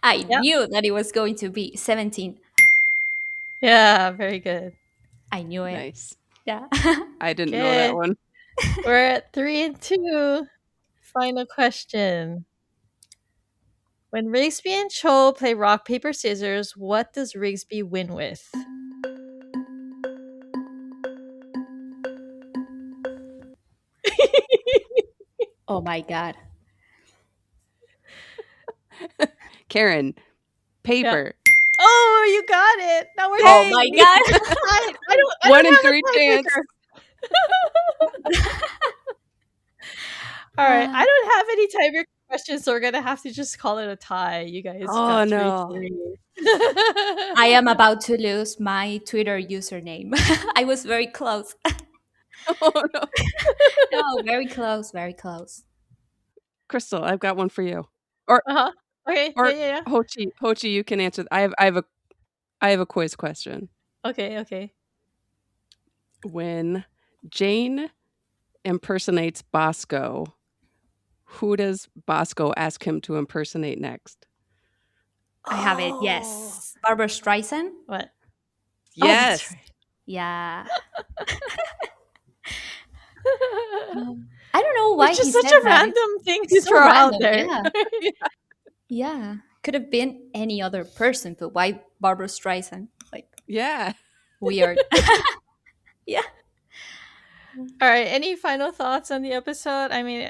I Yep. knew that it was going to be 17. Yeah, very good. I knew it. Nice. Yeah. I didn't know Okay. that one. We're at 3 and 2. Final question. When Rigsby and Cho play rock, paper, scissors, what does Rigsby win with? Oh my God. Karin, paper. Oh, you got it. Now we're Oh my tied. God. I don't 1 in have a 3 chance. tiebreaker. All right, I don't have any tiebreaker questions, so we're gonna have to just call it a tie. You guys Oh, got no. 3-3. I am about to lose my Twitter username. I was very close. Oh, no. No, very close, very close. Crystal, I've got one for you. Or Uh-huh. Okay. or Yeah. Hochi, you can answer. I have a quiz question. Okay. When Jane impersonates Bosco, who does Bosco ask him to impersonate next? I have it. Yes. Barbara Streisand. What? Yes. Oh, that's right. Yeah. I don't know why Which he is such said a that. random thing to It's so throw out random, there. yeah. Yeah. Could have been any other person, but why Barbara Streisand? Like, Yeah. weird. Yeah. All right. Any final thoughts on the episode? I mean,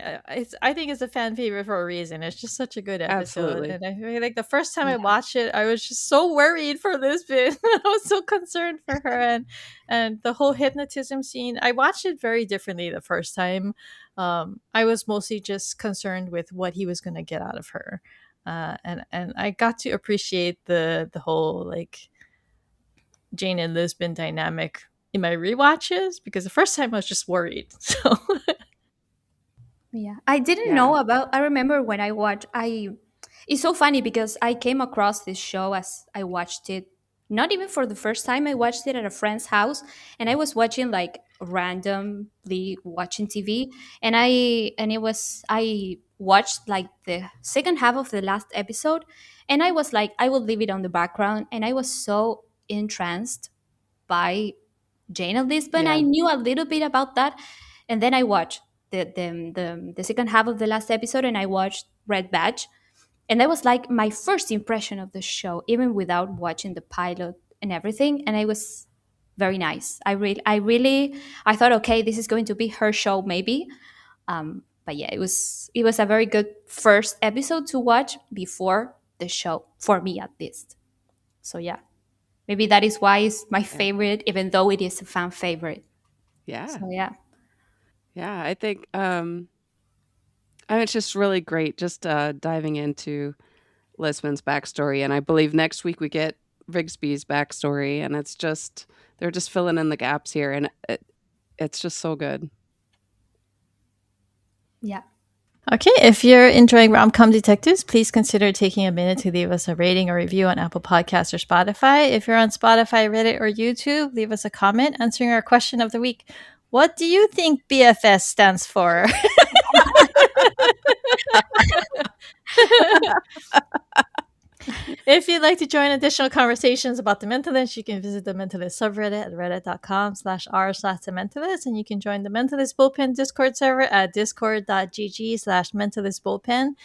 I think it's a fan favorite for a reason. It's just such a good episode, Absolutely. and I feel like the first time I Yeah. watched it, I was just so worried for Lisbon. I was so concerned for her, and the whole hypnotism scene. I watched it very differently the first time. I was mostly just concerned with what he was going to get out of her, and I got to appreciate the whole like Jane and Lisbon dynamic in my rewatches because the first time I was just worried. So Yeah. I didn't Yeah. know about I remember when I watched it's so funny because I came across this show as I watched it not even for the first time. I watched it at a friend's house and I was watching like randomly watching TV, and I watched like the second half of the last episode, and I was like, I will leave it on the background, and I was so entranced by Jane of Lisbon. I Yeah. knew a little bit about that, and then I watched the second half of the last episode, and I watched Red Badge, and that was like my first impression of the show, even without watching the pilot and everything. And it was very nice. I thought, okay, this is going to be her show, maybe. But yeah, it was a very good first episode to watch before the show, for me at least. So yeah, maybe that is why it's my Yeah. favorite, even though it is a fan favorite. Yeah. So yeah. Yeah. I think it's just really great just diving into Lisbon's backstory. And I believe next week we get Rigsby's backstory. And it's just, they're just filling in the gaps here. And it's just so good. Yeah. Okay, if you're enjoying Rom-Com Detectives, please consider taking a minute to leave us a rating or review on Apple Podcasts or Spotify. If you're on Spotify, Reddit, or YouTube, leave us a comment answering our question of the week. What do you think BFS stands for? If you'd like to join additional conversations about The Mentalist, you can visit the Mentalist subreddit at reddit.com/r/The Mentalist, and you can join the Mentalist Bullpen Discord server at discord.gg/Mentalist Bullpen.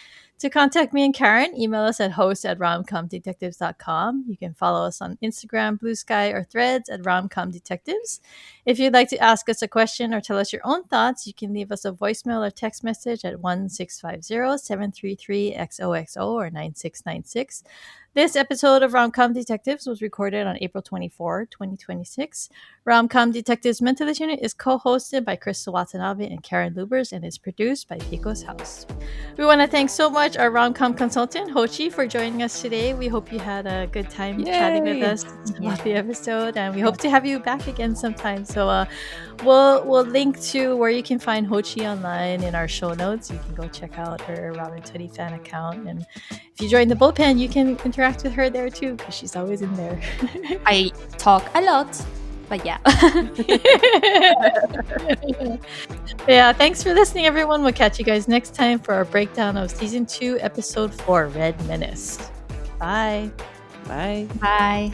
To contact me and Karin, email us at host@romcomdetectives.com. You can follow us on Instagram, Blue Sky, or Threads at romcomdetectives. If you'd like to ask us a question or tell us your own thoughts, you can leave us a voicemail or text message at 1-650-733-XOXO or 9696. This episode of Rom-Com Detectives was recorded on April 24, 2026. Rom-Com Detectives Mentalist Unit is co-hosted by Crystal Watanabe and Karin Lubbers and is produced by Pico's House. We want to thank so much our Rom-Com consultant, Jochi, for joining us today. We hope you had a good time chatting with Yay! us about the episode, and we hope to have you back again sometime. So we'll link to where you can find Jochi online in our show notes. You can go check out her Robin Tuddy fan account, and if you join the bullpen, you can interact with her there too, because she's always in there. I talk a lot, but yeah. Yeah, thanks for listening, everyone. We'll catch you guys next time for our breakdown of Season 2, Episode 4, Red Menace. Bye. Bye. Bye.